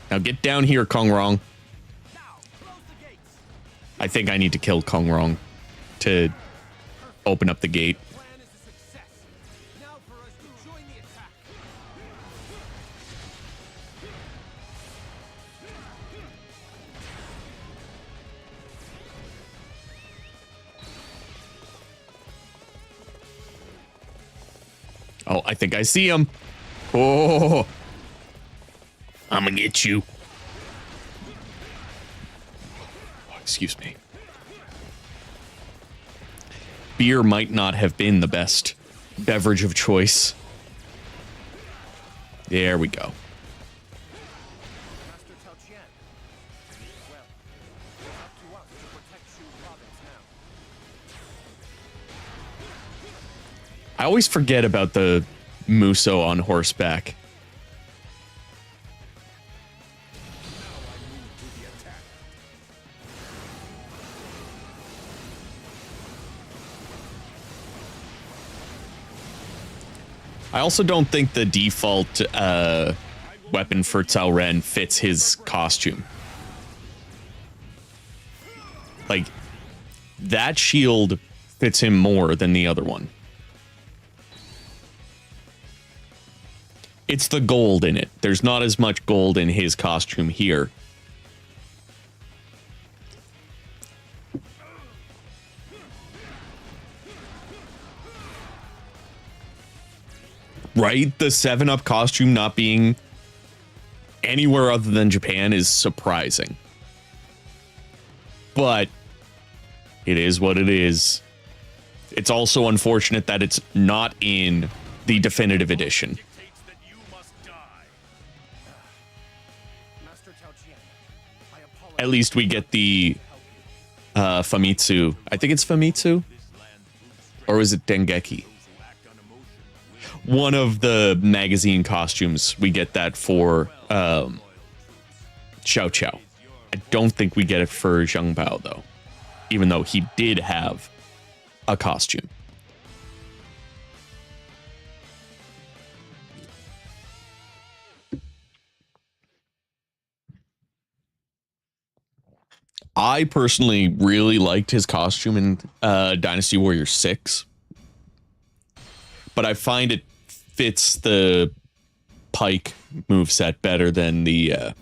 Speaker 1: Now get down here, Kong Rong. I think I need to kill Kong Rong to open up the gate. Oh, I think I see him. Oh, I'm gonna get you. Oh, excuse me. Beer might not have been the best beverage of choice. There we go.
Speaker 11: Master Tao Qian. Well, it's up to us to protect Shu province now.
Speaker 1: I always forget about the Musou on horseback. I also don't think the default weapon for Cao Ren fits his costume. Like, that shield fits him more than the other one. It's the gold in it. There's not as much gold in his costume here. Right? The 7-Up costume not being anywhere other than Japan is surprising. But it is what it is. It's also unfortunate that it's not in the definitive edition. At least we get the Famitsu. I think it's Famitsu? Or was it Dengeki? One of the magazine costumes, we get that for Xiao Qiao. I don't think we get it for Zheng Bao, though. Even though he did have a costume. I personally really liked his costume in Dynasty Warriors 6. But I find it fits the Pike moveset better than the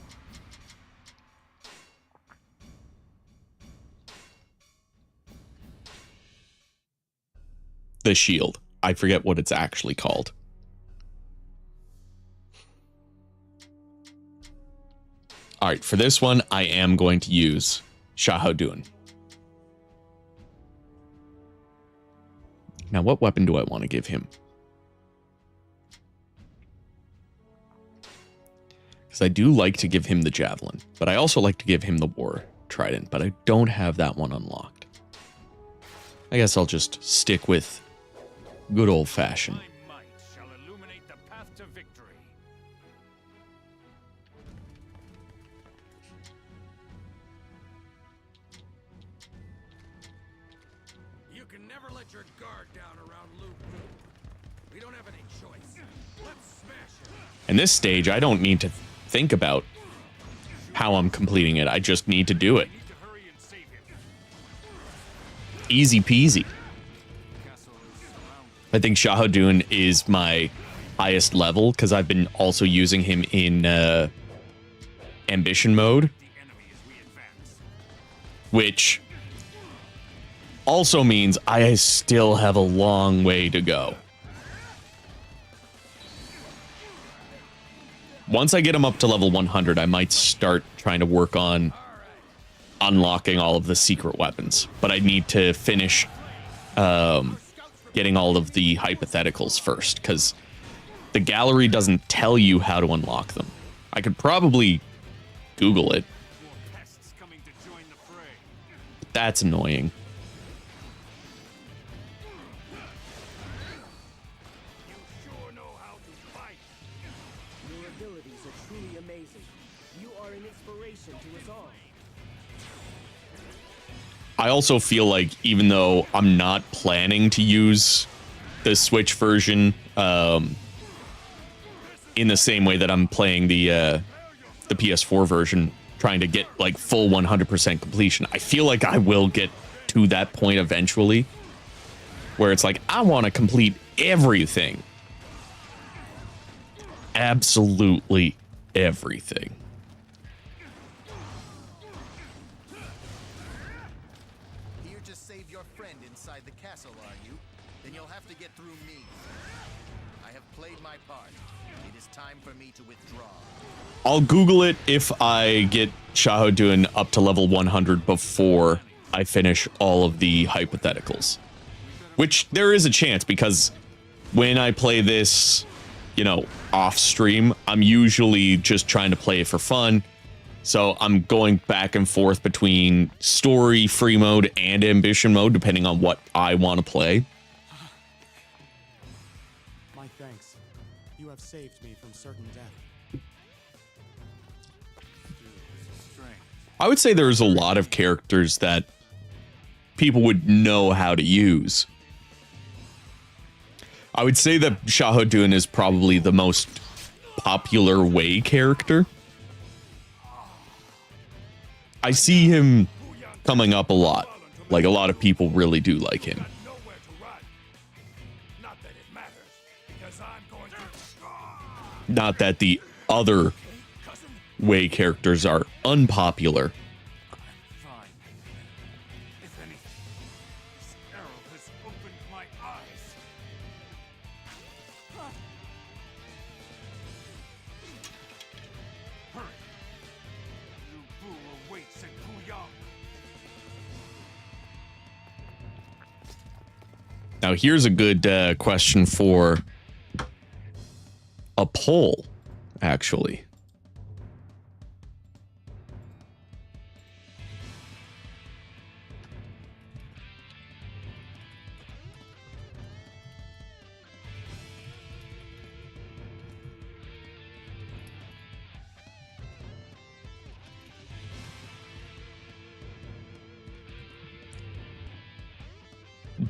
Speaker 1: shield. I forget what it's actually called. All right, for this one, I am going to use Shahadun. Now, what weapon do I want to give him? Because I do like to give him the Javelin, but I also like to give him the War Trident, but I don't have that one unlocked. I guess I'll just stick with good old-fashioned.
Speaker 9: You can never let your guard down around Luke. We don't have any choice. Let's smash it.
Speaker 1: In this stage, I don't need to think about how I'm completing it. I just need to do it. Easy peasy. I think Shahadun is my highest level because I've been also using him in ambition mode, which also means I still have a long way to go. Once I get him up to level 100, I might start trying to work on unlocking all of the secret weapons, but I need to finish getting all of the hypotheticals first, because the gallery doesn't tell you how to unlock them. I could probably Google it. But that's annoying.
Speaker 3: Your abilities are truly amazing. You are an inspiration to us all.
Speaker 1: I also feel like even though I'm not planning to use the Switch version in the same way that I'm playing the PS4 version, trying to get like full 100% completion, I feel like I will get to that point eventually where it's like, I want to complete everything. Absolutely everything.
Speaker 12: Here to save your friend inside the castle, are you? Then you'll have to get through me. I have played my part. It is time for me to withdraw.
Speaker 1: I'll Google it if I get Shahadun up to level 100 before I finish all of the hypotheticals. Which there is a chance, because when I play this, you know, off stream, I'm usually just trying to play it for fun. So I'm going back and forth between story, free mode, and ambition mode, depending on what I want to play.
Speaker 3: My thanks. You have saved me from certain death.
Speaker 1: I would say there's a lot of characters that people would know how to use. I would say that Shahadun is probably the most popular Wei character. I see him coming up a lot. Like, a lot of people really do like him. Not that the other Wei characters are unpopular. Now, here's a good question for a poll, actually.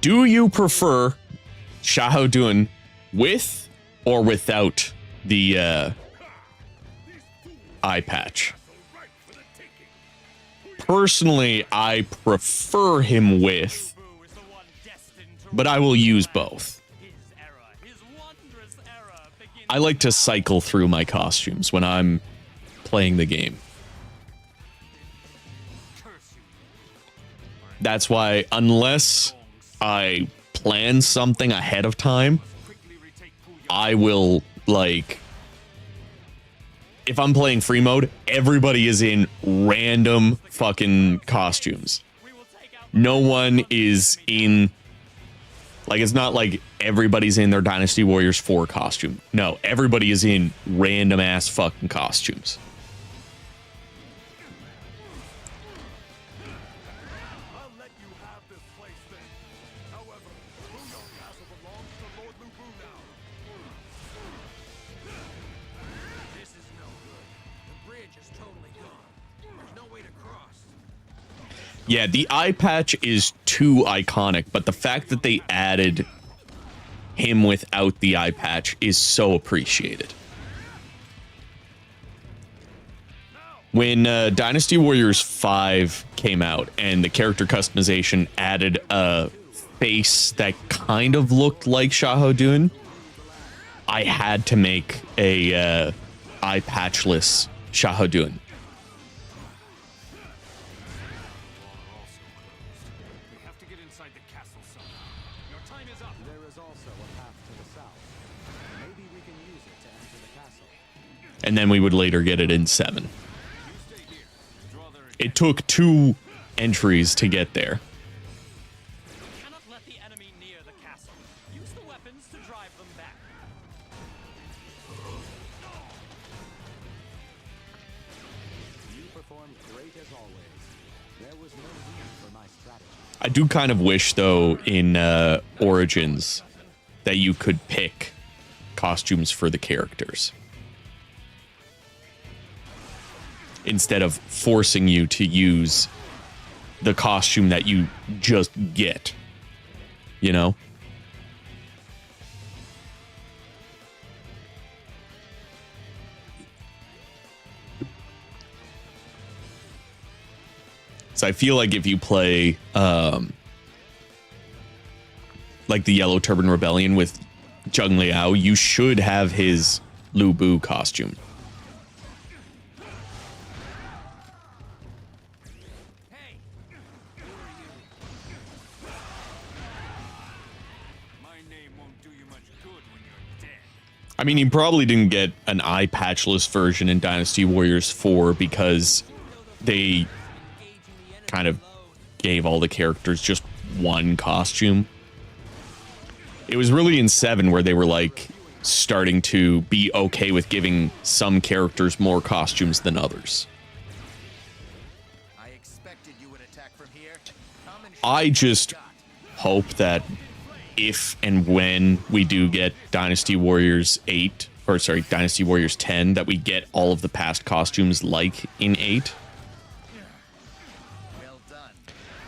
Speaker 1: Do you prefer Shahou with or without the eye patch? Personally, I prefer him with, but I will use both. I like to cycle through my costumes when I'm playing the game. That's why, unless I plan something ahead of time, I will, like, if I'm playing free mode, everybody is in random fucking costumes. No one is in, like, it's not like everybody's in their Dynasty Warriors 4 costume. No, everybody is in random ass fucking costumes. Yeah, the eye patch is too iconic, but the fact that they added him without the eye patch is so appreciated. When Dynasty Warriors 5 came out and the character customization added a face that kind of looked like Shahou, I had to make a eye patchless Shahou. And then we would later get it in 7. It took 2 entries to get there.
Speaker 13: Cannot let the enemy near the castle. Use the weapons to drive them back.
Speaker 3: You performed great as always. There was no need for my strategy.
Speaker 1: I do kind of wish, though, in Origins, that you could pick costumes for the characters, instead of forcing you to use the costume that you just get, you know? So I feel like if you play, like the Yellow Turban Rebellion with Zheng Liao, you should have his Lu Bu costume. I mean, you probably didn't get an eye patchless version in Dynasty Warriors 4 because they kind of gave all the characters just one costume. It was really in 7 where they were like starting to be okay with giving some characters more costumes than others.
Speaker 12: I expected you would attack from here.
Speaker 1: I just hope that if and when we do get Dynasty Warriors 8, or sorry, Dynasty Warriors 10, that we get all of the past costumes like in 8.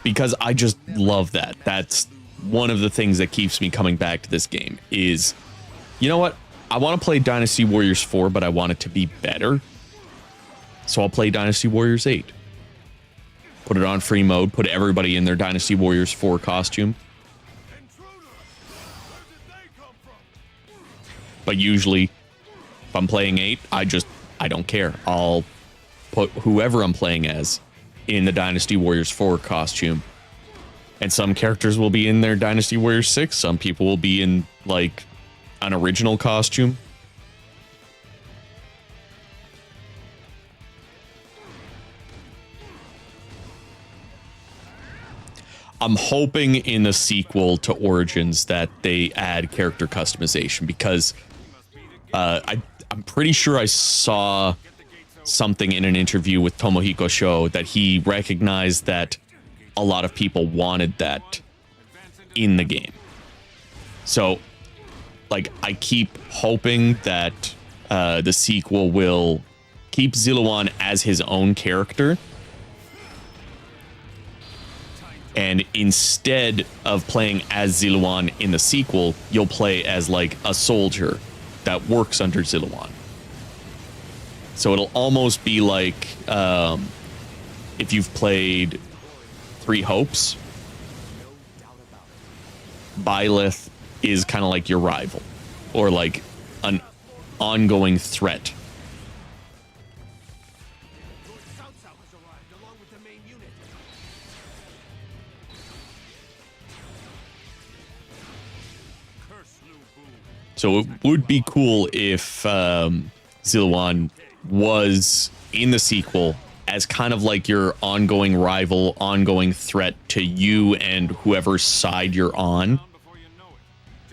Speaker 1: Because I just love that. That's one of the things that keeps me coming back to this game is, you know what? I want to play Dynasty Warriors 4, but I want it to be better. So I'll play Dynasty Warriors 8. Put it on free mode, put everybody in their Dynasty Warriors 4 costume. But usually, if I'm playing 8, I don't care. I'll put whoever I'm playing as in the Dynasty Warriors 4 costume. And some characters will be in their Dynasty Warriors 6. Some people will be in, like, an original costume. I'm hoping in the sequel to Origins that they add character customization, because I'm pretty sure I saw something in an interview with Tomohiko Sho that he recognized that a lot of people wanted that in the game. So, like, I keep hoping that the sequel will keep Ziluan as his own character, and instead of playing as Ziluan in the sequel, you'll play as, like, a soldier that works under Ziluan. So it'll almost be like if you've played Three Hopes, Byleth is kind of like your rival, or like an ongoing threat. So it would be cool if Ziluan was in the sequel as kind of like your ongoing rival, ongoing threat to you and whoever's side you're on,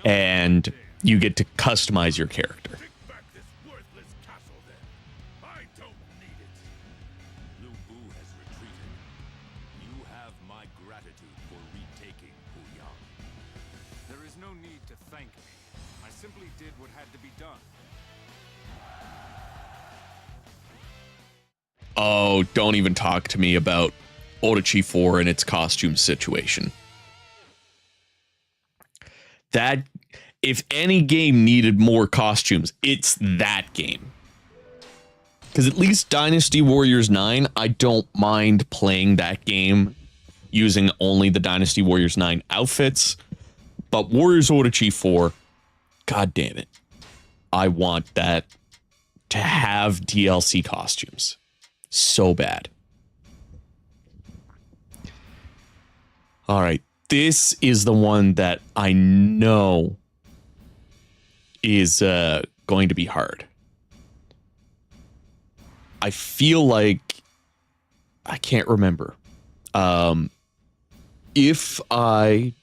Speaker 1: and you get to customize your character.
Speaker 5: There is no need to thank me. I simply did what had to be done.
Speaker 1: Oh, don't even talk to me about Orochi 4 and its costume situation. That, if any game needed more costumes, it's that game. Because at least Dynasty Warriors 9, I don't mind playing that game using only the Dynasty Warriors 9 outfits. But Warriors Orochi 4, god damn it. I want that to have DLC costumes. So bad. All right. This is the one that I know is going to be hard. I feel like I can't remember. If I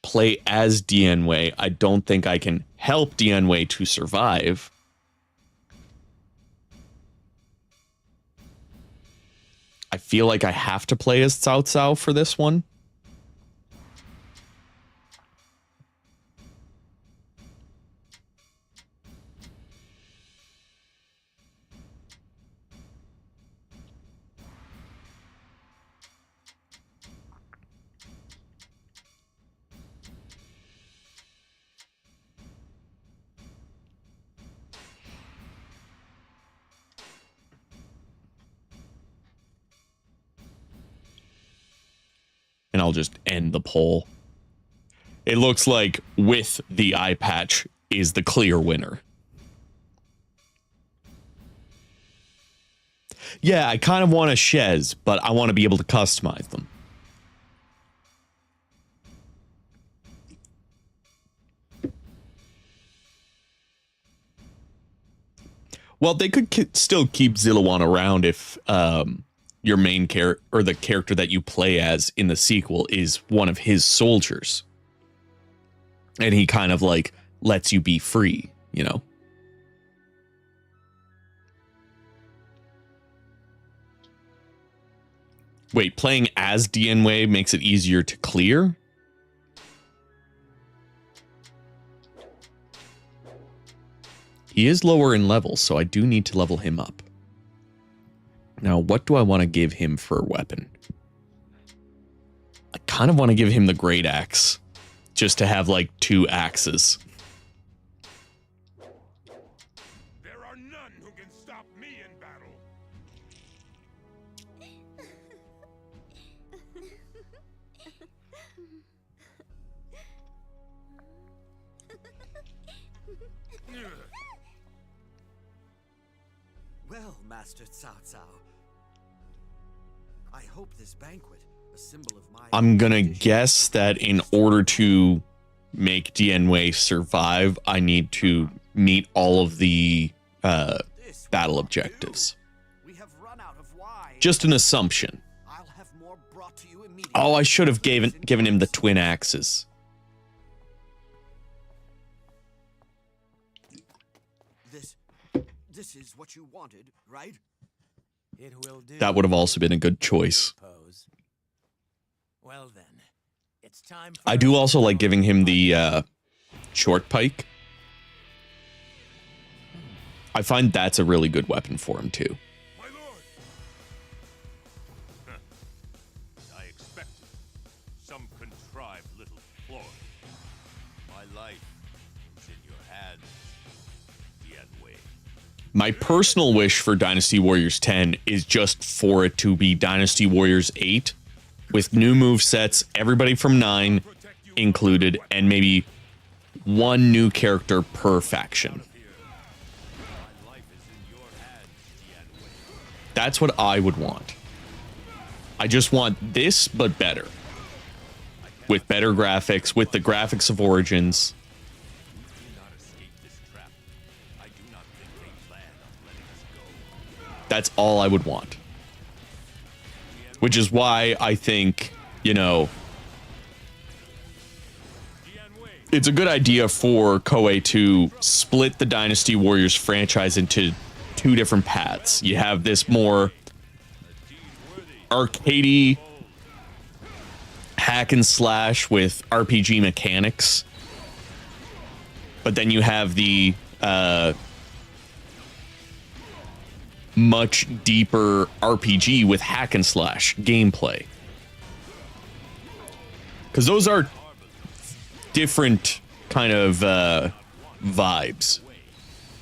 Speaker 1: play as Dianwei, I don't think I can help Dianwei to survive. I feel like I have to play as Cao Cao for this one. And I'll just end the poll. It looks like with the eye patch is the clear winner. Yeah, I kind of want a Shez, but I want to be able to customize them. Well, they could still keep Ziluan around if your main character, or the character that you play as in the sequel, is one of his soldiers. And he kind of like lets you be free, you know? Wait, playing as Dianwei makes it easier to clear? He is lower in levels, so I do need to level him up. Now, what do I want to give him for a weapon? I kind of want to give him the Great Axe, just to have like 2 axes.
Speaker 9: There are none who can stop me in battle.
Speaker 2: Well, Master Cao Cao, I hope this banquet, a symbol of my...
Speaker 1: I'm gonna guess that in order to make Dianwei survive, I need to meet all of the battle objectives.
Speaker 2: We have run out of wine.
Speaker 1: Just an assumption.
Speaker 2: I'll have more
Speaker 3: more brought to you immediately.
Speaker 1: Oh, I should have given him the twin axes.
Speaker 3: This is what you wanted, right?
Speaker 7: It will do.
Speaker 1: That would have also been a good choice.
Speaker 7: Well then, it's time for
Speaker 1: I do also like giving him the short pike. I find that's a really good weapon for him too.
Speaker 8: My lord! I expected some contrived little ploy. My life is in your hands, Yanwei.
Speaker 1: My personal wish for Dynasty Warriors 10 is just for it to be Dynasty Warriors 8 with new move sets, everybody from 9 included, and maybe one new character per faction. That's what I would want. I just want this, but better. With better graphics, with the graphics of Origins. That's all I would want. Which is why I think, you know, it's a good idea for Koei to split the Dynasty Warriors franchise into two different paths. You have this more arcadey hack and slash with RPG mechanics. But then you have the much deeper RPG with hack and slash gameplay. Because those are different kind of vibes.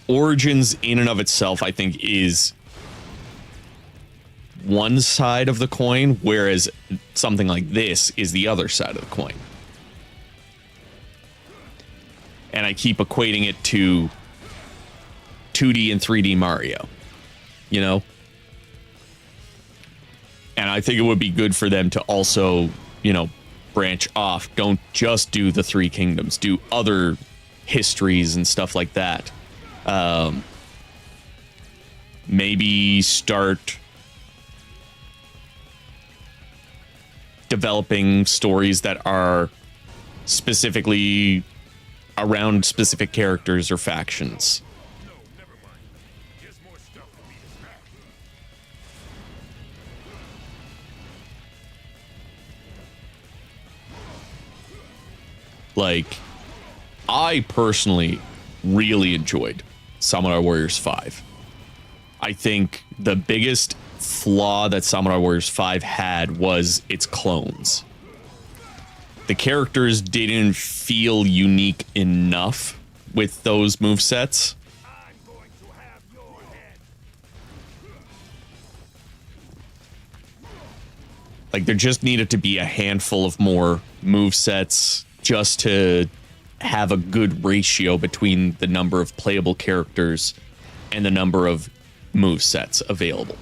Speaker 1: Origins in and of itself, I think, is one side of the coin, whereas something like this is the other side of the coin. And I keep equating it to 2D and 3D Mario, you know? And I think it would be good for them to also, you know, branch off. Don't just do the Three Kingdoms. Do other histories and stuff like that. Maybe start developing stories that are specifically around specific characters or factions. Like, I personally really enjoyed Samurai Warriors 5. I think the biggest flaw that Samurai Warriors 5 had was its clones. The characters didn't feel unique enough with those movesets. Like, there just needed to be a handful of more movesets just to have a good ratio between the number of playable characters and the number of movesets available.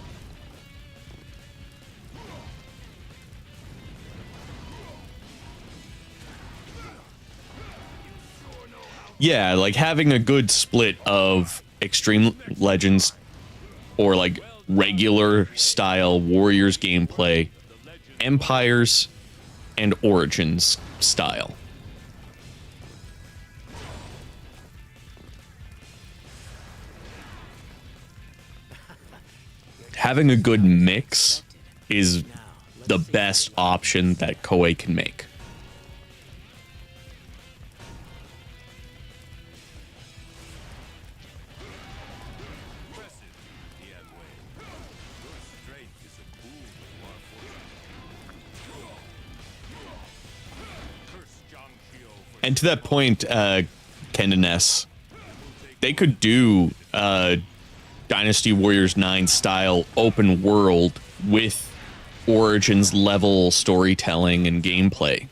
Speaker 1: Yeah, like having a good split of Extreme Legends or like regular style Warriors gameplay, Empires, and Origins style. Having a good mix is the best option that Koei can make. And to that point, Kendon S, they could do Dynasty Warriors 9 style open world with Origins level storytelling and gameplay.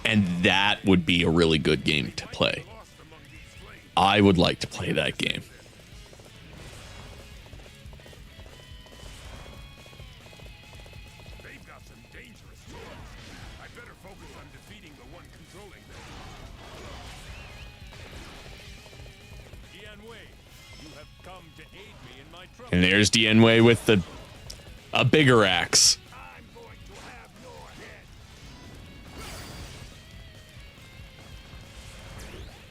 Speaker 1: And that would be a really good game to play. I would like to play that game. And there's Dienwei with the a bigger axe.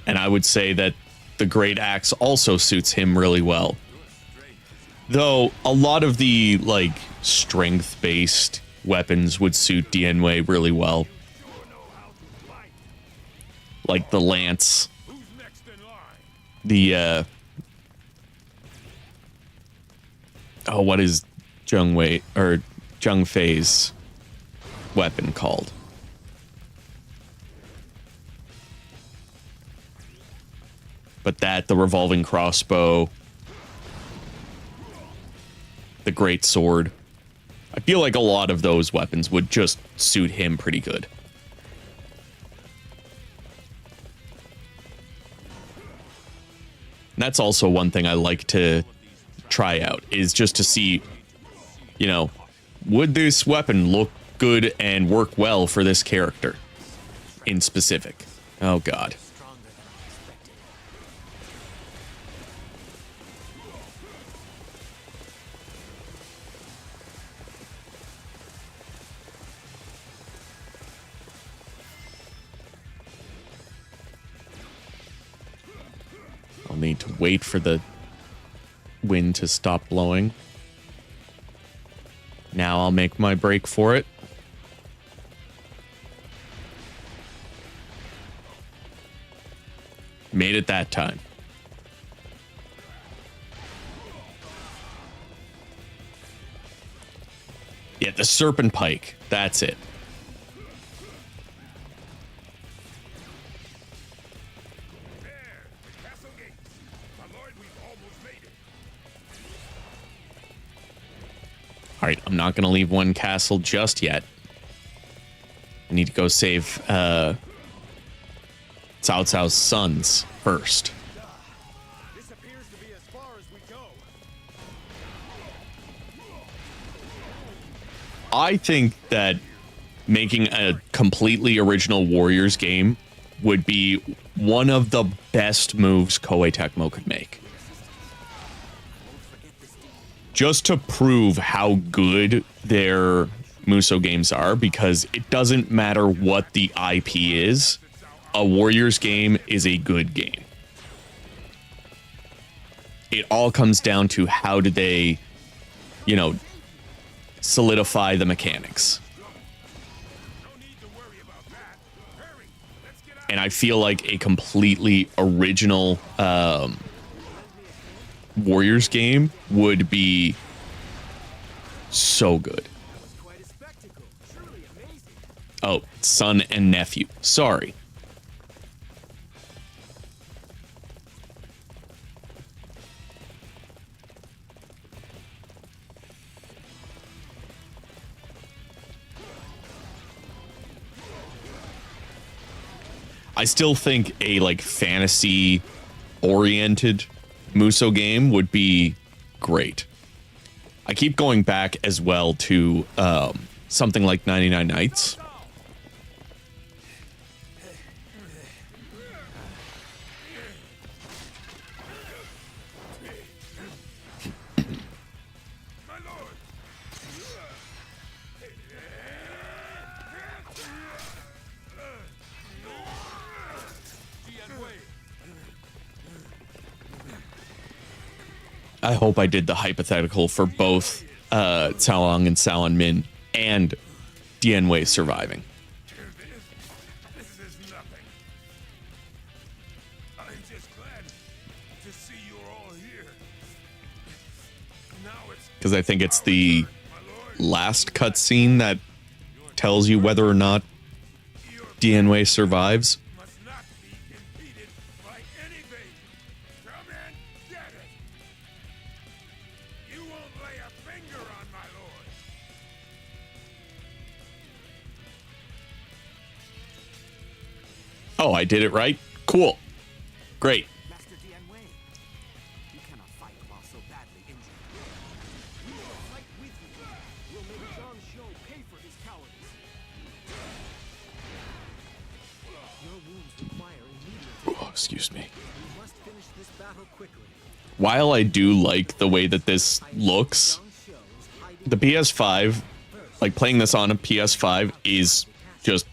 Speaker 1: And I would say that the great axe also suits him really well. Though a lot of the like strength-based weapons would suit Dienwei really well. Like the lance. The oh, what is Zheng Fei's weapon called? But that, the revolving crossbow, the great sword. I feel like a lot of those weapons would just suit him pretty good. And that's also one thing I like to try out, is just to see, you know, would this weapon look good and work well for this character in specific? Oh, God. I'll need to wait for the wind to stop blowing. Now I'll make my break for it. Made it that time. Yeah, the Serpent Pike. That's it. Alright, I'm not going to leave one castle just yet. I need to go save Cao Cao's sons first.
Speaker 3: This appears to be as far as we go.
Speaker 1: I think that making a completely original Warriors game would be one of the best moves Koei Tecmo could make. Just to prove how good their Musou games are, because it doesn't matter what the IP is, a Warriors game is a good game. It all comes down to how do they, you know, solidify the mechanics. And I feel like a completely original Warriors game would be so good. Oh, son and nephew. Sorry. I still think a like fantasy oriented Musou game would be great. I keep going back as well to something like 99 Nights. I hope I did the hypothetical for both Cao and Cao Min and Dienwei surviving.
Speaker 9: This is nothing. I'm just glad to see you all here. Now it's
Speaker 1: Because I think it's the last cutscene that tells you whether or not Dienwei survives. Oh, I did it right? Cool. Great.
Speaker 3: Master Dienwei, you cannot fight while so badly injured. We will fight with you. We'll make Zhang Shou pay for his cowardice. Your wounds require immediate.
Speaker 1: Oh, excuse me.
Speaker 3: We must finish this battle quickly.
Speaker 1: While I do like the way that this looks, the PS5, like playing this on a PS5 is just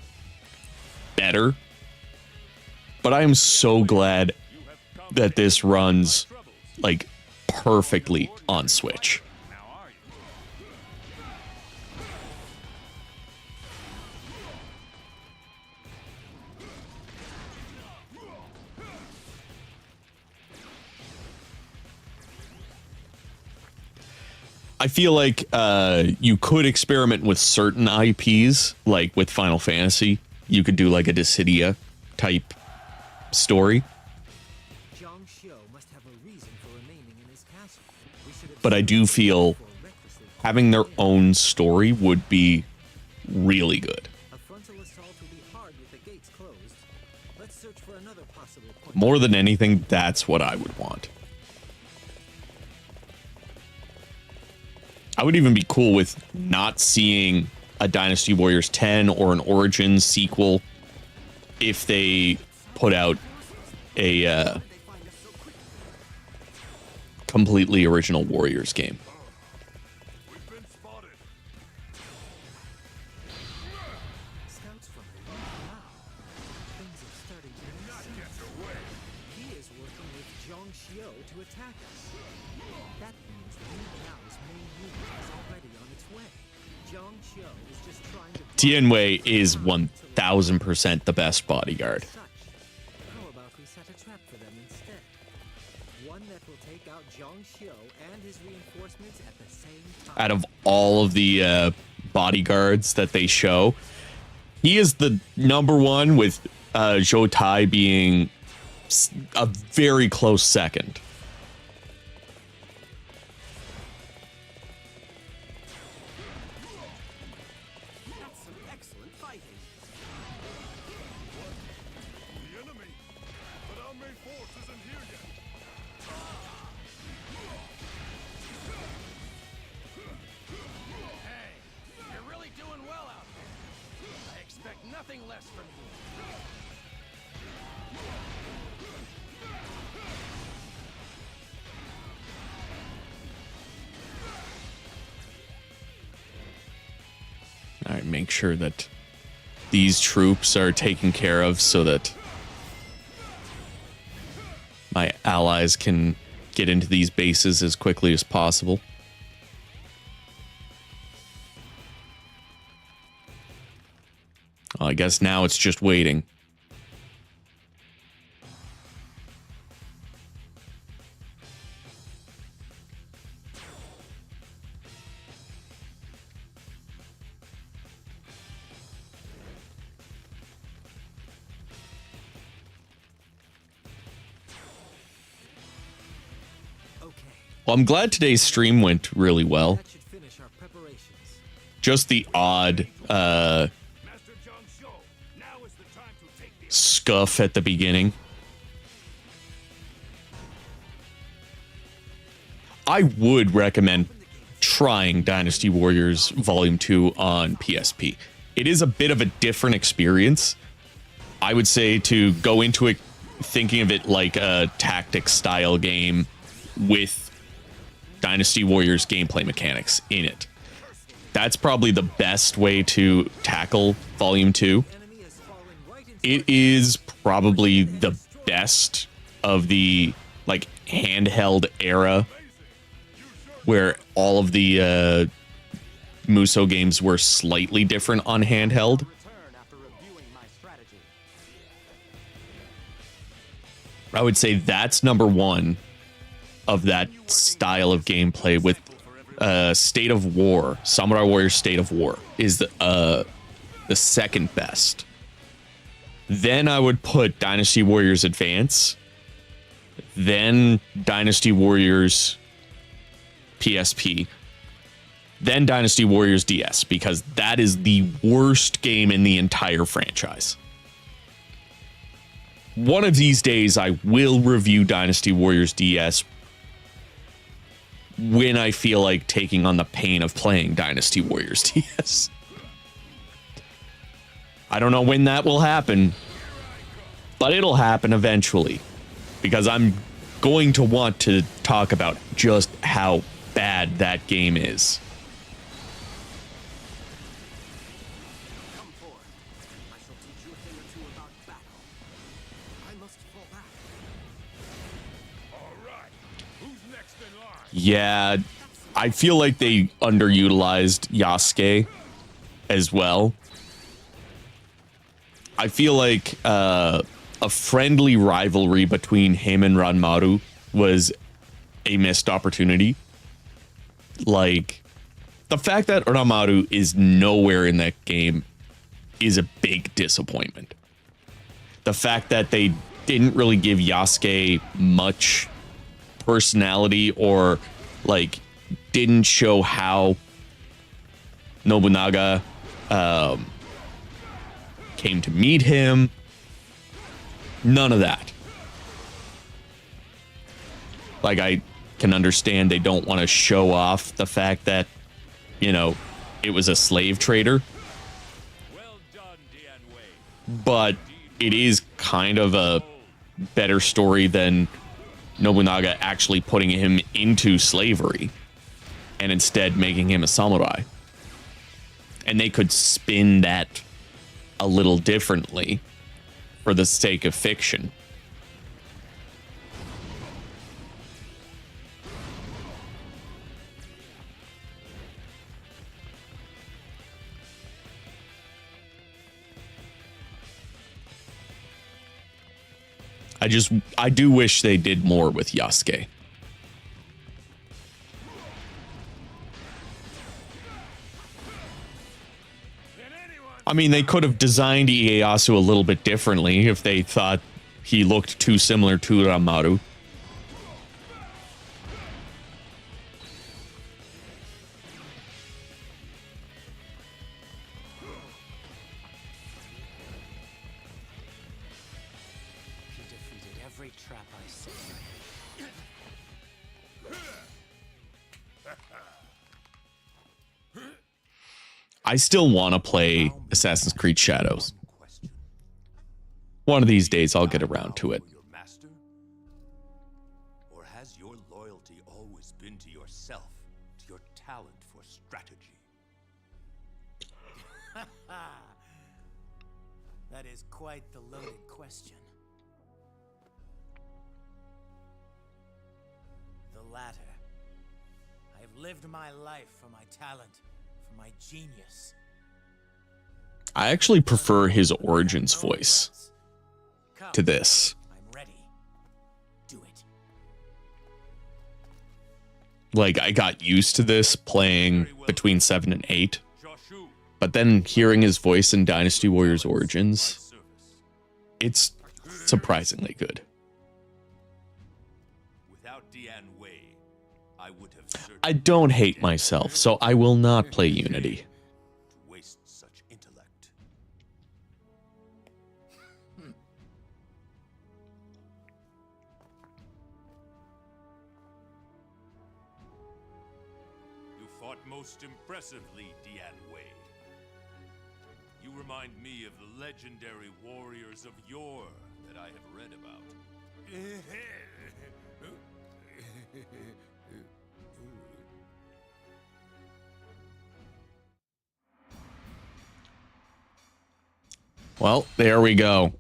Speaker 1: better. But I am so glad that this runs like perfectly on Switch. I feel like you could experiment with certain IPs, like with Final Fantasy. You could do like a Dissidia type story. But I do feel having their own story would be really good. More than anything, that's what I would want. I would even be cool with not seeing a Dynasty Warriors 10 or an Origins sequel if they put out a completely original Warriors game. Tianwei is 1000% the best bodyguard.
Speaker 4: How about we set a trap for them instead? One that will take out Zhang Xiu and his reinforcements at the same time.
Speaker 1: Out of all of the bodyguards that they show, he is the number one, with Zhou Tai being a very close second. All right, make sure that these troops are taken care of so that my allies can get into these bases as quickly as possible. Well, I guess now it's just waiting. Well, I'm glad today's stream went really well. Just the odd scuff at the beginning. I would recommend trying Dynasty Warriors Volume 2 on PSP. It is a bit of a different experience. I would say to go into it thinking of it like a tactics style game with Dynasty Warriors gameplay mechanics in it. That's probably the best way to tackle Volume 2. It is probably the best of the like handheld era where all of the Musou games were slightly different on handheld. I would say that's number one of that style of gameplay, with State of War. Samurai Warriors State of War is the second best. Then I would put Dynasty Warriors Advance, then Dynasty Warriors PSP, then Dynasty Warriors DS, because that is the worst game in the entire franchise. One of these days I will review Dynasty Warriors DS when I feel like taking on the pain of playing Dynasty Warriors DS. I don't know when that will happen, but it'll happen eventually, because I'm going to want to talk about just how bad that game is. Yeah, I feel like they underutilized Yasuke as well. I feel like a friendly rivalry between him and Ranmaru was a missed opportunity. Like, the fact that Ranmaru is nowhere in that game is a big disappointment. The fact that they didn't really give Yasuke much personality, or like didn't show how Nobunaga came to meet him. None of that. Like, I can understand they don't want to show off the fact that, you know, it was a slave trader.
Speaker 9: Well done, Dianwei.
Speaker 1: But it is kind of a better story than Nobunaga actually putting him into slavery and instead making him a samurai. And they could spin that a little differently for the sake of fiction. I do wish they did more with Yasuke. I mean, they could have designed Ieyasu a little bit differently if they thought he looked too similar to Ranmaru.
Speaker 4: He defeated every trap I set.
Speaker 1: I still want to play Assassin's Creed Shadows. One of these days I'll get around to it.
Speaker 2: Your master? Or has your loyalty always been to yourself, to your talent for strategy?
Speaker 4: That is quite the loaded question. The latter. I've lived my life for my talent, for my genius.
Speaker 1: I actually prefer his Origins voice to this.
Speaker 4: I'm ready. Do it.
Speaker 1: Like, I got used to this playing between 7 and 8. But then hearing his voice in Dynasty Warriors Origins, it's surprisingly good.
Speaker 2: Without Dianwei, I would have
Speaker 1: I don't hate myself, so I will not play Unity.
Speaker 2: to waste such intellect.
Speaker 9: You fought most impressively, Dianwei. You remind me of the legendary warriors of yore that I have read about.
Speaker 1: Well, there we go.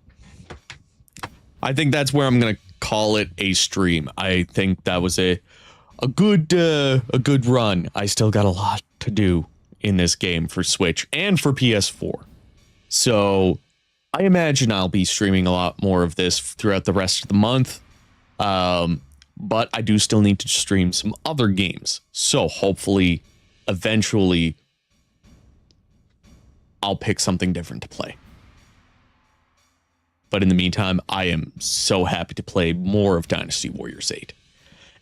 Speaker 1: I think that's where I'm gonna call it a stream. I think that was a good run. I still got a lot to do in this game for Switch and for PS4. So I imagine I'll be streaming a lot more of this throughout the rest of the month. But I do still need to stream some other games. So hopefully, eventually, I'll pick something different to play. But in the meantime, I am so happy to play more of Dynasty Warriors 8.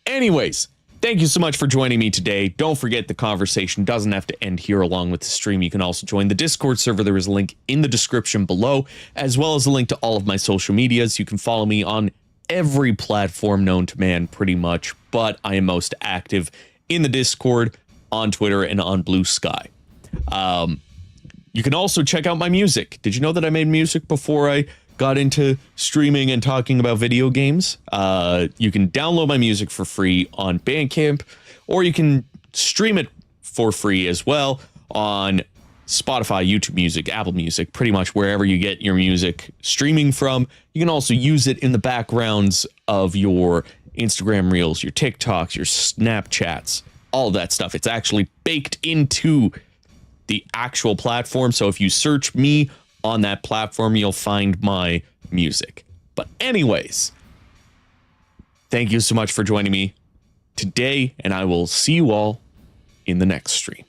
Speaker 1: Anyways, thank you so much for joining me today. Don't forget, the conversation doesn't have to end here along with the stream. You can also join the Discord server. There is a link in the description below, as well as a link to all of my social medias. You can follow me on every platform known to man, pretty much, but I am most active in the Discord, on Twitter, and on Blue Sky. You can also check out my music. Did you know that I made music before I got into streaming and talking about video games? You can download my music for free on Bandcamp, or you can stream it for free as well on Spotify, YouTube Music, Apple Music, pretty much wherever you get your music streaming from. You can also use it in the backgrounds of your Instagram Reels, your TikToks, your Snapchats, all that stuff. It's actually baked into the actual platform. So if you search me on that platform, you'll find my music. But anyways, thank you so much for joining me today, and I will see you all in the next stream.